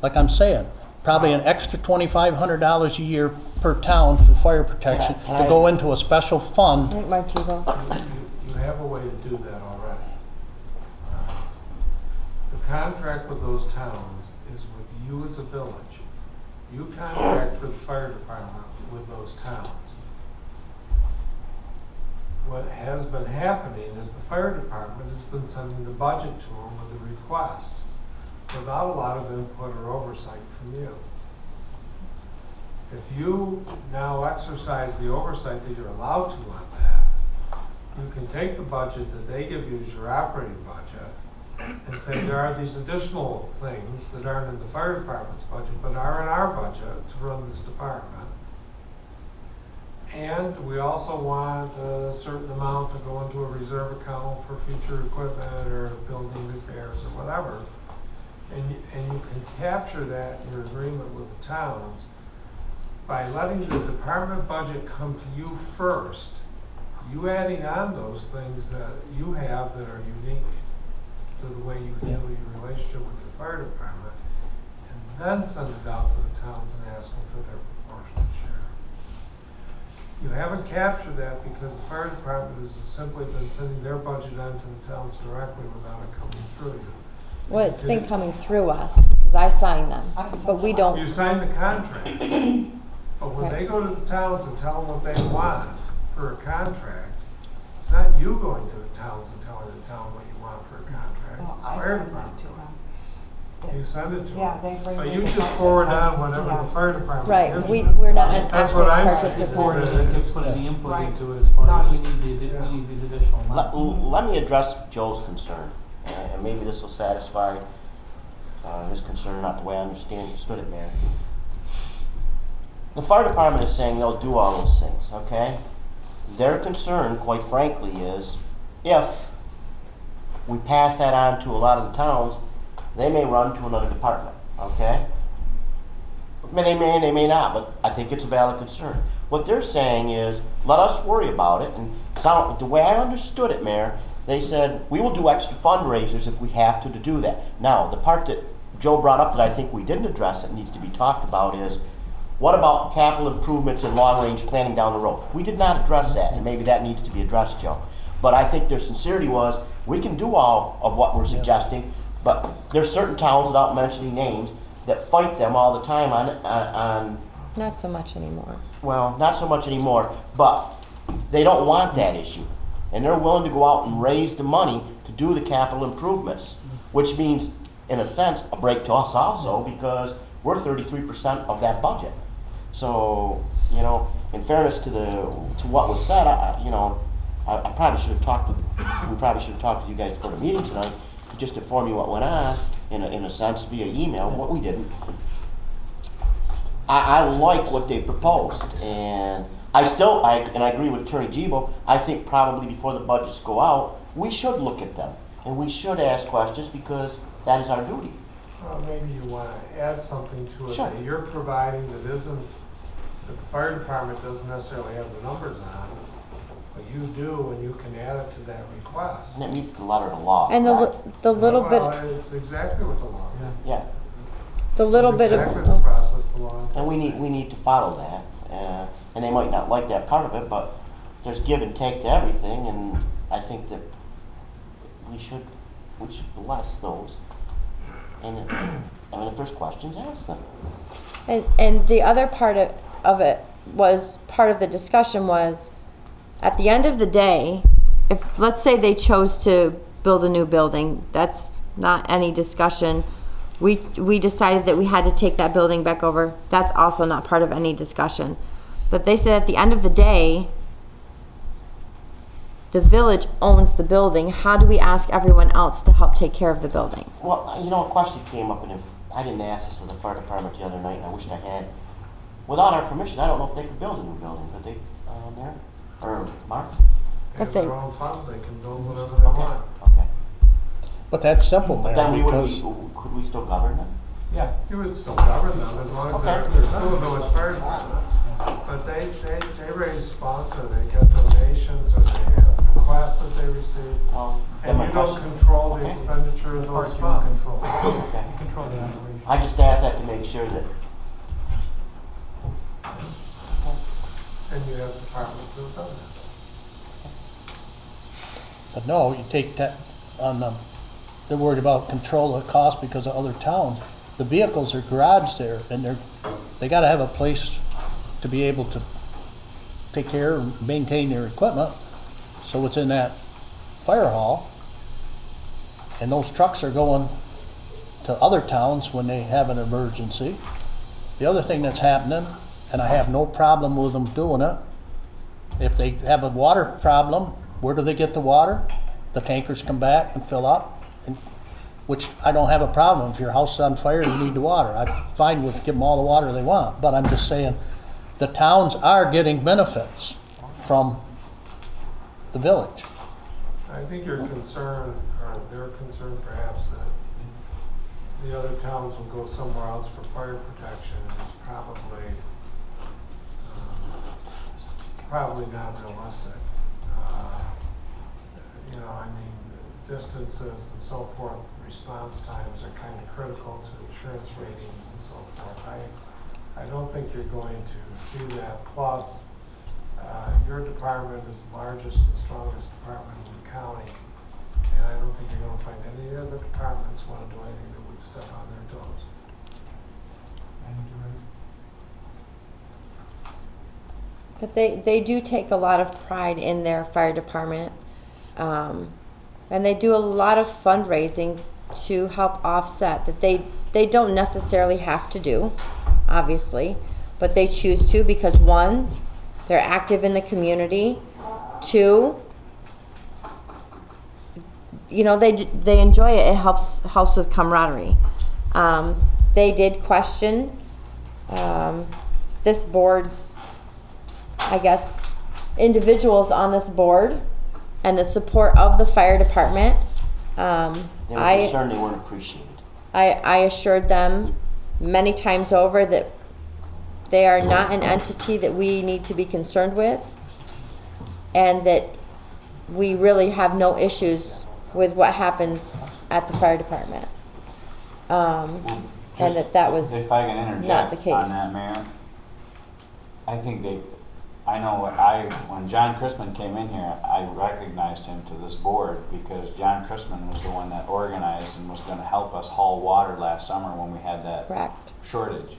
like I'm saying. Probably an extra $2,500 a year per town for fire protection to go into a special I fund. think Marchivo. You have a way to do that already. The contract with those towns is with you as a village. You contract for the fire department with those towns. What has been happening is the fire department has been sending the budget to them with a request, without a lot of input or oversight from you. If you now exercise the oversight that you're allowed to on that, you can take the budget that they give you as your operating budget and say there are these additional things that aren't in the fire department's budget but are in our budget to run this department. And we also want a certain amount to go into a reserve account for future equipment or building repairs or whatever. And you can capture that in your agreement with the towns by letting the department budget come to you first, you adding on those things that you have that are unique to the way you handle your relationship with the fire department, and then send it out to the towns and ask them for their proportionate share. You haven't captured that because the fire department has simply been sending their budget on to the towns directly without it coming through you. Well, it's been coming through us because I signed them, but we don't. You signed the contract, but when they go to the towns and tell them what they want for a contract, it's not you going to the towns and telling the town what you want for a contract. Well, It's the I fire send that department. to them. You send it to them. Yeah, they bring But me you the just budget. forward on whatever the Yes. fire department Right, gives we, you. we're not an That's active what I'm participant. saying. Before it gets putting the input Right. into it as far as we Not- need these additional amounts. Let me address Joe's concern, and maybe this will satisfy his concern, not the way I understood it, Mayor. The fire department is saying they'll do all those things, okay? Their concern, quite frankly, is if we pass that on to a lot of the towns, they may run to another department, okay? They may and they may not, but I think it's a valid concern. What they're saying is, let us worry about it, and the way I understood it, Mayor, they said, we will do extra fundraisers if we have to do that. Now, the part that Joe brought up that I think we didn't address that needs to be talked about is, what about capital improvements and long-range planning down the road? We did not address that, and maybe that needs to be addressed, Joe. But I think their sincerity was, we can do all of what we're suggesting, but there's certain towns, without mentioning names, that fight them all the time on Not so much anymore. well, not so much anymore, but they don't want that issue. And they're willing to go out and raise the money to do the capital improvements, which means, in a sense, a break to us also, because we're 33% of that budget. So, you know, in fairness to what was said, I probably should have we probably should have talked to you guys before the meeting tonight, to just inform you what went on, in a sense, via email, what we didn't. I like what they proposed, and I agree with Attorney Gibo. I think probably before the budgets go out, we should look at them, and we should ask questions, because that is our duty. Well, maybe you want to add something to it Sure. that you're providing that the fire department doesn't necessarily have the numbers on, but you do, and you can add it to that request. And it meets the letter of the law. And correct? the little bit, Well, it's exactly what the law is. Yeah, the little bit Exactly the of, process the law and we need to follow that. And they might not like that part of it, but there's give and take to everything, and I think that we should bless those And, I mean, if there's questions, ask them. And the other part of it was, part of the discussion was, at the end of the day, if, let's say they chose to build a new building, that's not any discussion. We decided that we had to take that building back over, that's also not part of any discussion. But they said at the end of the day, the village owns the building. How do we ask everyone else to help take care of the building? Well, you know, a question came up, and if, I didn't ask this of the fire department the other night, and I wished I had. Without our permission, I don't know if they could build a new building, could they, Mayor? Or Mark? They have If they- their own funds, they can build whatever they Okay, want. okay. But that's simple, But then Mayor, we would, because could we still govern them? Yeah. You would still govern them as long as they're Okay. still a village fire department. But they raise funds, or they get donations, or they have requests that they receive. Well, then And my you don't question. control the Okay. expenditure of Part those you funds. control. Okay. You control the operation. I just asked that to make sure that, And you have departments that have done that. but no, you take that on they're worried about control of the cost because of other towns. The vehicles are garaged there, and they gotta have a place to be able to take care and maintain their equipment. So it's in that fire hall. And those trucks are going to other towns when they have an emergency. The other thing that's happening, and I have no problem with them doing it, if they have a water problem, where do they get the water? The tankers come back and fill up, which I don't have a problem. If your house is on fire, you need the water. I'm fine with giving them all the water they want, but I'm just saying, the towns are getting benefits from the village. I think your concern, or their concern perhaps, that the other towns will go somewhere else for fire protection is probably not realistic. You know, I mean, distances and so forth, response times are kind of critical to insurance ratings and so forth. I don't think you're going to see that. Plus, your department is the largest and strongest department in the county, and I don't think you're going to find any other departments want to do anything that would step on their toes. I think you're right. But they do take a lot of pride in their fire department. And they do a lot of fundraising to help offset that they don't necessarily have to do, obviously, but they choose to because, one, they're active in the community. Two, you know, they enjoy it. It helps with camaraderie. They did question this board's, I guess, individuals on this board and the support of the fire department. they were concerned they weren't appreciated. I assured them many times over that they are not an entity that we need to be concerned with, and that we really have no issues with what happens at the fire department. And that was If I can not the interject case. on that, Mayor, I think I know when John Chrisman came in here, I recognized him to this board because John Chrisman was the one that organized and was gonna help us haul water last summer when we had that Correct. shortage.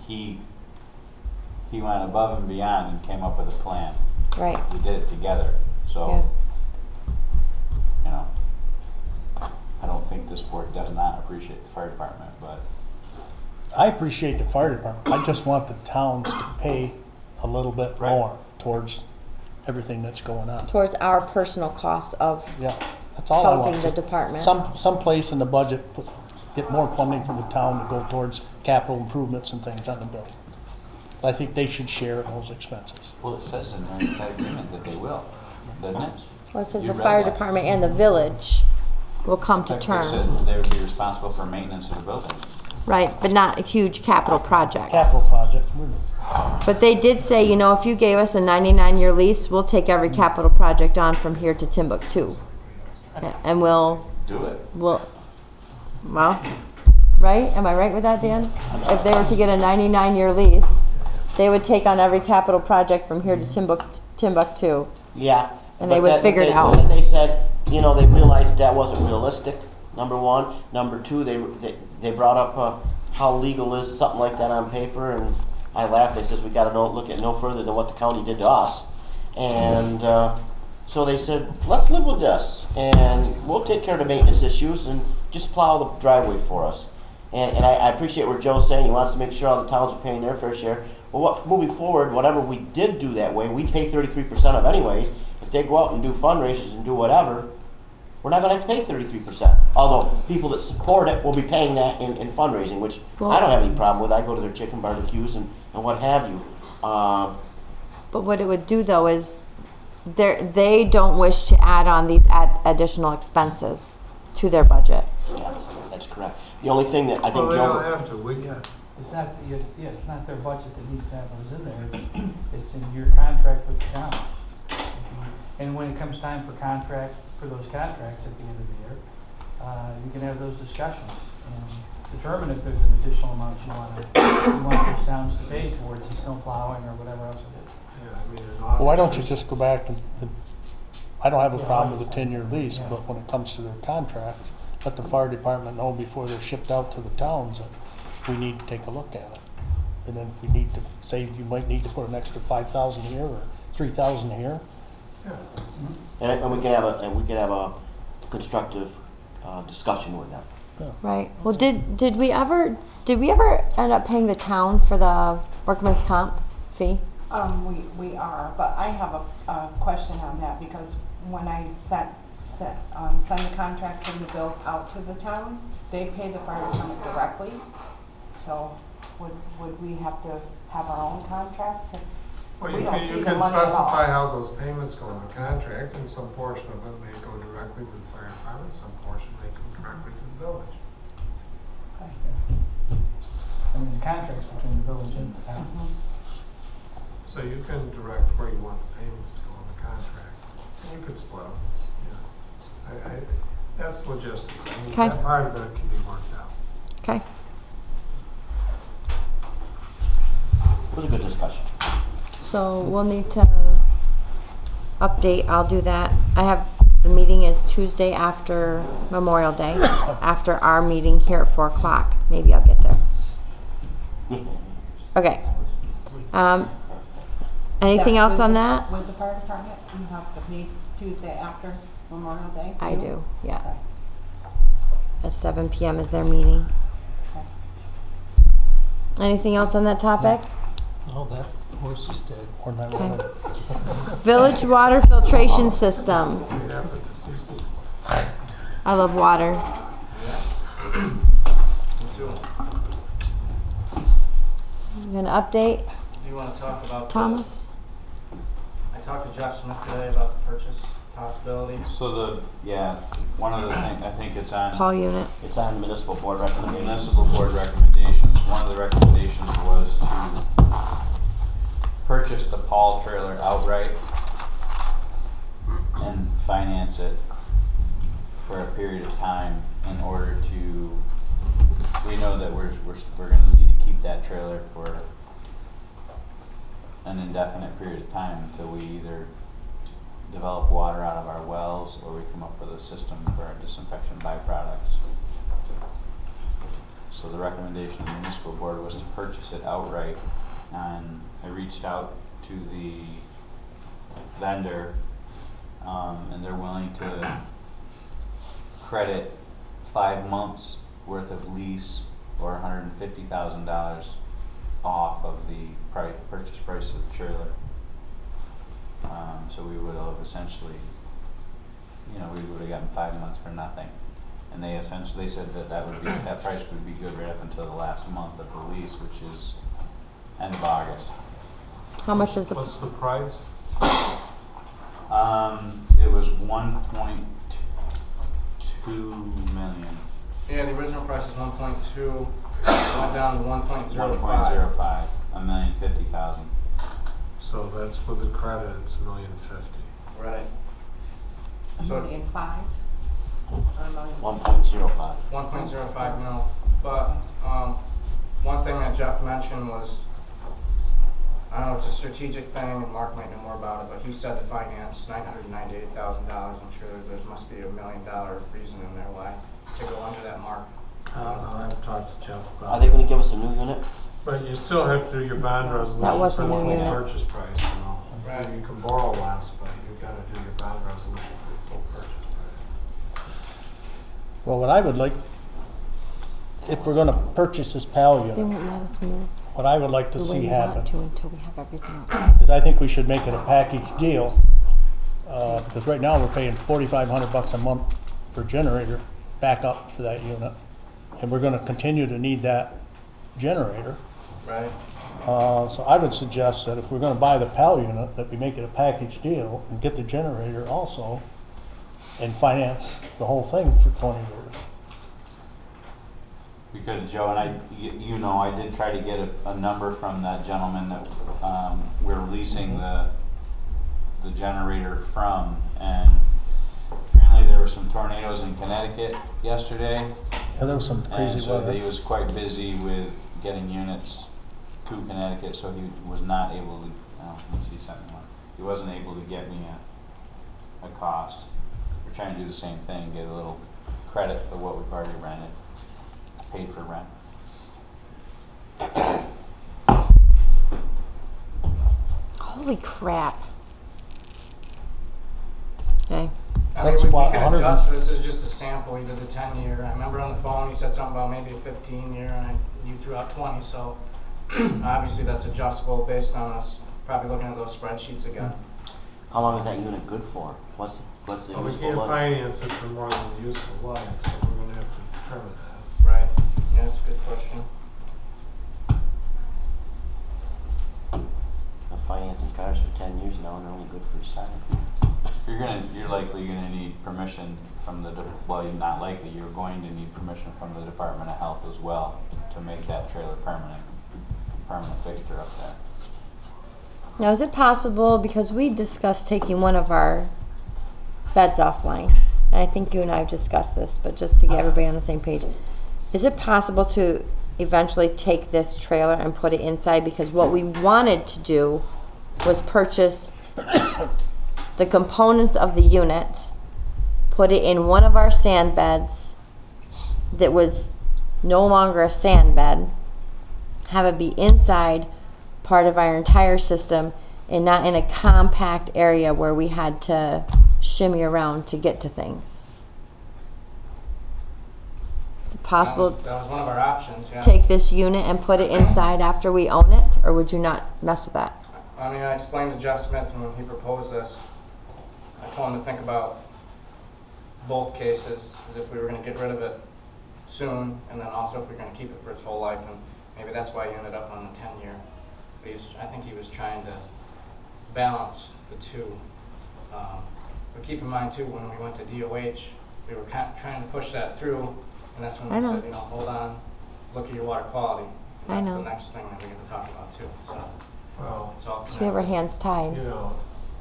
He went above and beyond and came up with a plan. Right. We did it together, so, Yeah. you know, I don't think this board does not appreciate the fire department, but I appreciate the fire department. I just want the towns to pay a little bit Right. more towards everything that's going on. Towards our personal costs of Yeah, that's all I want. housing the Just department. some place in the budget, get more funding from the town to go towards capital improvements and things on the building. I think they should share those expenses. well, it says in that agreement that they will, doesn't it? Well, it says You the read fire that. department and the village will come to Like they said, terms. they would be responsible for maintenance of the building. Right, but not huge capital projects. Capital project, But they did say, you know, if you gave us a 99-year lease, we'll take every capital project on from here to Timbuktu. And we'll, Do it. well, right? Am I right with that, Dan? If they were to get a 99-year lease, they would take on every capital project from here to Timbuktu. Yeah. And they but would then figure it out. Then they said, you know, they realized that wasn't realistic, number one. Number two, they brought up how legal is something like that on paper, and I laughed. I says, we gotta look at no further than what the county did to us. And so they said, let's live with this, and we'll take care of the maintenance issues and just plow the driveway for us. And I appreciate what Joe's saying. He wants to make sure all the towns are paying their fair share. Well, moving forward, whatever we did do that way, we pay 33% of anyways. If they go out and do fundraisers and do whatever, we're not going to have to pay 33%. Although people that support it will be paying that in fundraising, which I don't have any problem with. I go to their chicken barbecues and what have you. But what it would do though is they don't wish to add on these additional expenses to their budget. Yeah, that's correct. The only thing that I think Well, they Joe... don't have to, we can. It's not, it's not their budget that needs to have those in there. It's in your contract with the town. And when it comes time for those contracts at the end of the year, you can have those discussions and determine if there's an additional amount you want those towns to pay towards the snow plowing or whatever else it is. Yeah, I mean, Well, why don't you just go back and I don't have a problem with a 10-year lease, but when it comes to their contracts, let the fire department know before they're shipped out to the towns that we need to take a look at it. And then if we need to, say you might need to put an extra 5,000 here or 3,000 here. Yeah. And we can have a constructive discussion with them. Right. Well, did we ever end up paying the town for the workman's comp fee? We are, but I have a question on that because when I send the contracts and the bills out to the towns, they pay the fire department directly. So would we have to have our own contract? Well, We you don't can, see you the can money at all. specify how those payments go in the contract, and some portion of it may go directly to the fire department, some portion may go directly to the village. I mean, the contract's between the village and the town. So you can direct where you want the payments to go in the contract. You could split them, yeah. That's logistics. I mean, Okay. that part of it can be worked out. Okay. It was a good discussion. So we'll need to update. I'll do that. The meeting is Tuesday after Memorial Day, after our meeting here at 4 o'clock. Maybe I'll get there. Okay. Anything else on that? With the fire department, you have to meet Tuesday after Memorial Day? I do, yeah. Okay. At 7 p.m. is their meeting. Okay. Anything else on that topic? No, that horse is dead. Or not Okay. really. Village water filtration system. Yeah, but this is I love water. Me too. An update, You want to talk about Thomas? I talked to Jeff Smith today about the purchase possibility. So one of the things, I think it's on Paul unit. It's on municipal board recommendations. municipal board recommendations. One of the recommendations was to purchase the Paul trailer outright and finance it for a period of time in order to, we know that we're gonna need to keep that trailer for an indefinite period of time until we either develop water out of our wells or we come up with a system for our disinfection byproducts. So the recommendation of the municipal board was to purchase it outright, and I reached out to the vendor, and they're willing to credit 5 months worth of lease or $150,000 off of the purchase price of the trailer. So we would have essentially, we would have gotten 5 months for nothing. And they essentially said that price would be good right up until the last month of the lease, which is end of August. How much is What's the price? It was 1.2 million. Yeah, the original price is 1.2, went down to 1.05. 1.05, $1,050,000. So that's with the credit, it's $1,050,000. Right. $1.5 million? Or $1 million? 1.05. 1.05 mil. But one thing that Jeff mentioned was, I don't know, it's a strategic thing, and Mark might know more about it, but he said to finance $998,000. I'm sure there must be $1 million reason in there why to go under that mark. I'll have to talk to Jeff about Are they gonna give us a new unit? But you still have to do your bond resolution. That was a for the new full unit. purchase price, you know. Right. You can borrow less, but you've gotta do your bond resolution for the full purchase price. Well, what I would like, if we're gonna purchase this PAL They unit, won't let us move what I would like to the way see we happen want to until we have everything else. is I think we should make it a package deal. Because right now we're paying $4,500 a month for generator backup for that unit. And we're gonna continue to need that generator. Right. So I would suggest that if we're gonna buy the PAL unit, that we make it a package deal and get the generator also and finance the whole thing for 20 years. We could, Joe, and I did try to get a number from that gentleman that we're leasing the generator from, and apparently there were some tornadoes in Connecticut yesterday, Yeah, there was some and crazy so weather. he was quite busy with getting units to Connecticut, so he was not able to, let me see something, he wasn't able to get me a cost. We're trying to do the same thing, get a little credit for what we've already rented, paid for rent. Holy crap. Okay. I That's mean, we what, can 100 adjust, this is just a sample, he did the 10-year, I remember on the phone, he said something about maybe a 15-year, and you threw out 20, so obviously that's adjustable based on us probably looking at those spreadsheets again. How long is that unit good for? What's the Well, we useful can't life? finance it for more than the useful life, so we're gonna have to determine that. Right, yeah, that's a good question. I'm financing cars for 10 years now and they're only good for 7. You're likely gonna need permission from well, you're not likely, you're going to need permission from the Department of Health as well to make that trailer permanent fixture up there. Now, is it possible, because we discussed taking one of our beds offline, and I think you and I have discussed this, but just to get everybody on the same page, is it possible to eventually take this trailer and put it inside? Because what we wanted to do was purchase the components of the unit, put it in one of our sand beds that was no longer a sand bed, have it be inside part of our entire system and not in a compact area where we had to shimmy around to get to things. Is it possible That was one of our options, yeah. to take this unit and put it inside after we own it, or would you not mess with that? I mean, I explained to Jeff Smith when he proposed this, I told him to think about both cases, as if we were gonna get rid of it soon, and then also if we're gonna keep it for its whole life, and maybe that's why he ended up on the 10-year. But I think he was trying to balance the two. But keep in mind too, when we went to DOH, we were trying to push that through, and that's when I we know. said, you know, hold on, look at your water quality. I That's know. the next thing that we're gonna talk about too, so Well, it's all So we have our hands tied. you know,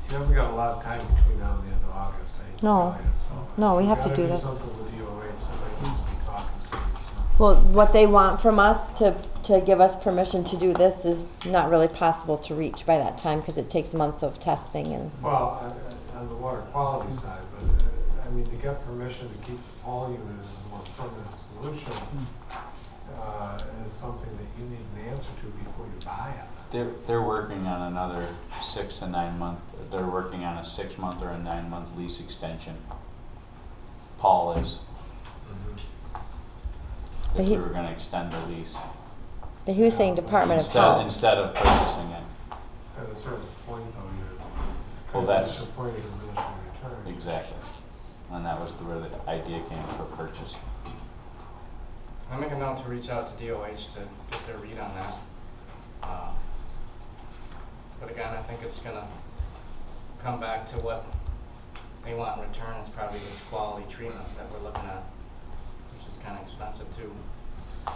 you haven't got a lot of time between now and the end of August, I hate to No. tell you, so. No, we if have to you do gotta this. something with DOH, somebody needs to be talking to you, so. Well, what they want from us to give us permission to do this is not really possible to reach by that time because it takes months of testing and. Well, on the water quality side, but, I mean, to get permission to keep the Paul unit as a more permanent solution, is something that you need an answer to before you buy it. They're working on another 6 to 9 month, they're working on a 6-month or a 9-month lease extension. Paul is, But if he- we were gonna extend the lease. But he was saying Department of Health. Instead of purchasing it. At a certain point, though, you're Well, kind of that's- disappointed in diminishing returns. Exactly. And that was where the idea came for purchase. I'll make a note to reach out to DOH to get their read on that. But again, I think it's gonna come back to what they want in return is probably this quality treatment that we're looking at, which is kinda expensive too.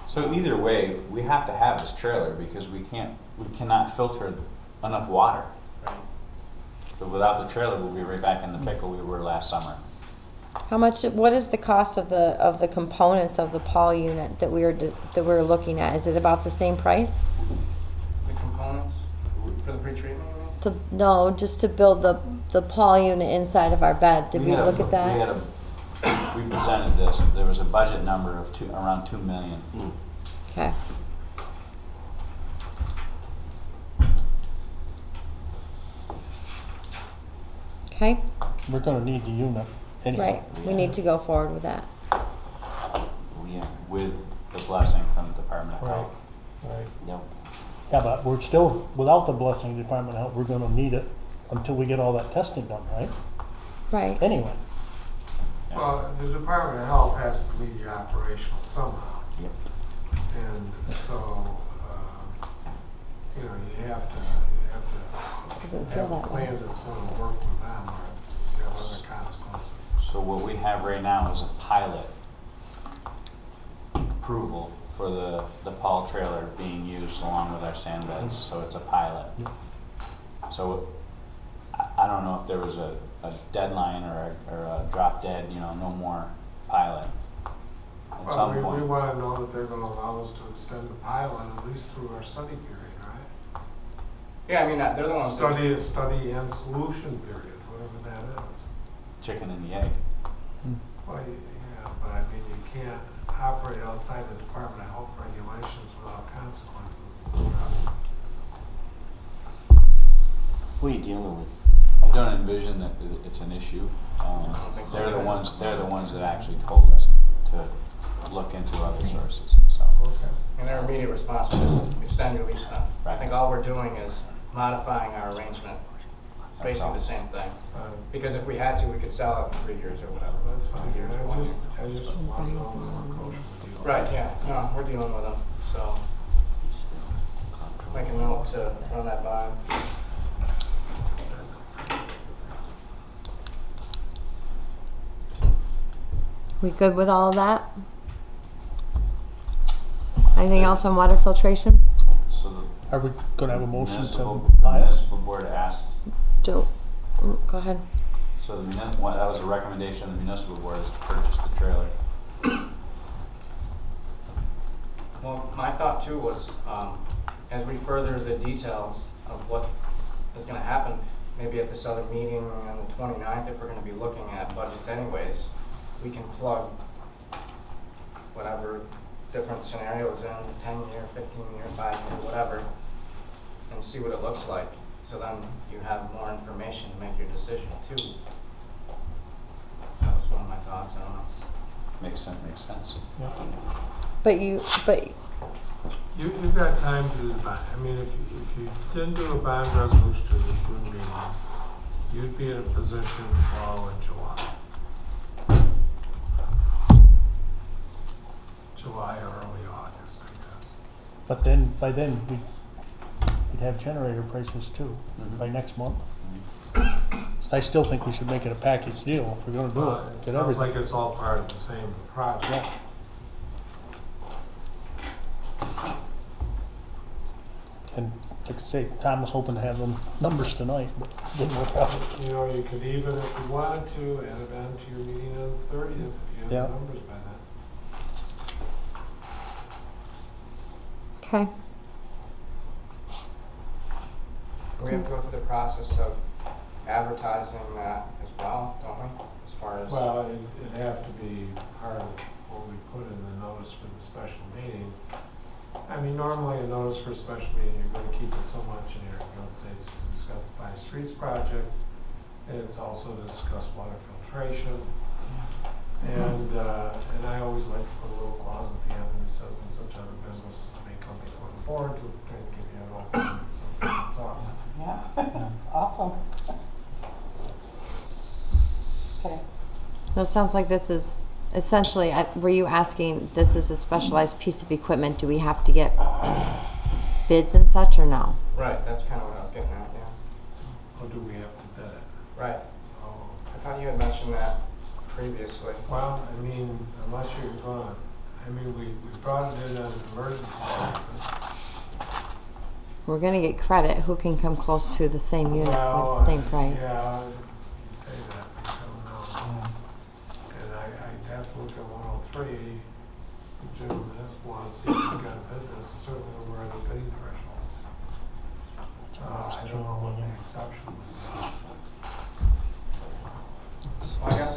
So either way, we have to have this trailer because we cannot filter enough water. Right. So without the trailer, we'll be right back in the pickle we were last summer. How much? What is the cost of the components of the Paul unit that we're looking at? Is it about the same price? The components for the pretreatment, you mean? No, just to build the Paul unit inside of our bed. Did we look at We had that? we presented this, there was a budget number of around 2 million. Okay. Okay, We're gonna need the unit anyway. right, we need to go forward with that. We are, With the blessing from the Department of Right, Health. right. yep. Yeah, but we're still, without the blessing of the Department of Health, we're gonna need it until we get all that testing done, right? Right, Anyway, Well, the Department of Health has to be operational somehow. Yep. And so, you know, you have to doesn't feel have a that way. plan that's going to work with them, or you have other consequences. So what we have right now is a pilot approval for the Paul trailer being used along with our sand beds, so it's a pilot. So I don't know if there was a deadline or a drop dead, you know, no more pilot at Well, some we point. want to know that they're going to allow us to extend the pilot at least through our study period, right? Yeah, I mean, they're the ones. that- Study and solution period, whatever that is. Chicken and the egg. Well, yeah, but I mean, you can't operate outside the Department of Health regulations without consequences. Is the problem. Who are you dealing with? I don't envision that it's an issue. don't think so They're the either. ones that actually told us to look into other sources, so. Okay. And their immediate response was just extend your lease then. I Right. think all we're doing is modifying our arrangement. It's basically the same thing. Because if we had to, we could sell it in 3 years or whatever. That's fine. 2 years, I 1 year. just want to know what approach to deal with. Right, yeah, no, we're dealing with them, so make a note to run that by. We good with all of that? Anything else on water filtration? So the are we gonna have a motion municipal, to buy it? municipal board asked, Joe, go ahead. so that was a recommendation of the municipal board is to purchase the trailer. Well, my thought too was, as we further the details of what is gonna happen, maybe at this other meeting on the 29th, if we're gonna be looking at budgets anyways, we can plug whatever different scenarios in, 10-year, 15-year, 5-year, whatever, and see what it looks like. So then you have more information to make your decision too. That was one of my thoughts, I don't know. Makes sense. But You've got time to do the bond. I mean, if you didn't do a bond resolution to the June meeting, you'd be in a position to borrow in July. July or early August, I guess. But then, by then, we'd have generator prices too, by next month. So I still think we should make it a package deal if we're gonna do Well, it, it get sounds everything. like it's all part of the same project. And like I say, Tom was hoping to have them numbers tonight, but didn't work out. You know, you could even, if you wanted to, add it on to your meeting on the 30th, if you have Yeah. the numbers by then. okay, We have to go through the process of advertising that as well, don't we? As far as, Well, it'd have to be part of what we put in the notice for the special meeting. I mean, normally a notice for a special meeting, you're gonna keep it somewhat generic. You're gonna say it's to discuss the Five Streets project, and it's also to discuss water filtration. And I always like to put a little clause at the end that says, and such other businesses may come before the board to kind of give you an open, something that's off. Yeah, awesome. Okay. well, it sounds like this is essentially, were you asking, this is a specialized piece of equipment, do we have to get bids and such, or no? right, that's kind of what I was getting at, yeah. Or do we have to bid it? Right, Oh, I thought you had mentioned that previously. well, I mean, unless you're gonna, I mean, we brought it in as an emergency basis. We're gonna get credit, who can come close to the same unit with Well, the same price? Yeah, you say that, but I don't know. And I have to look at 103, June municipal, and see if we got to bid this, certainly we're at the bidding threshold. I don't know what the exception would be.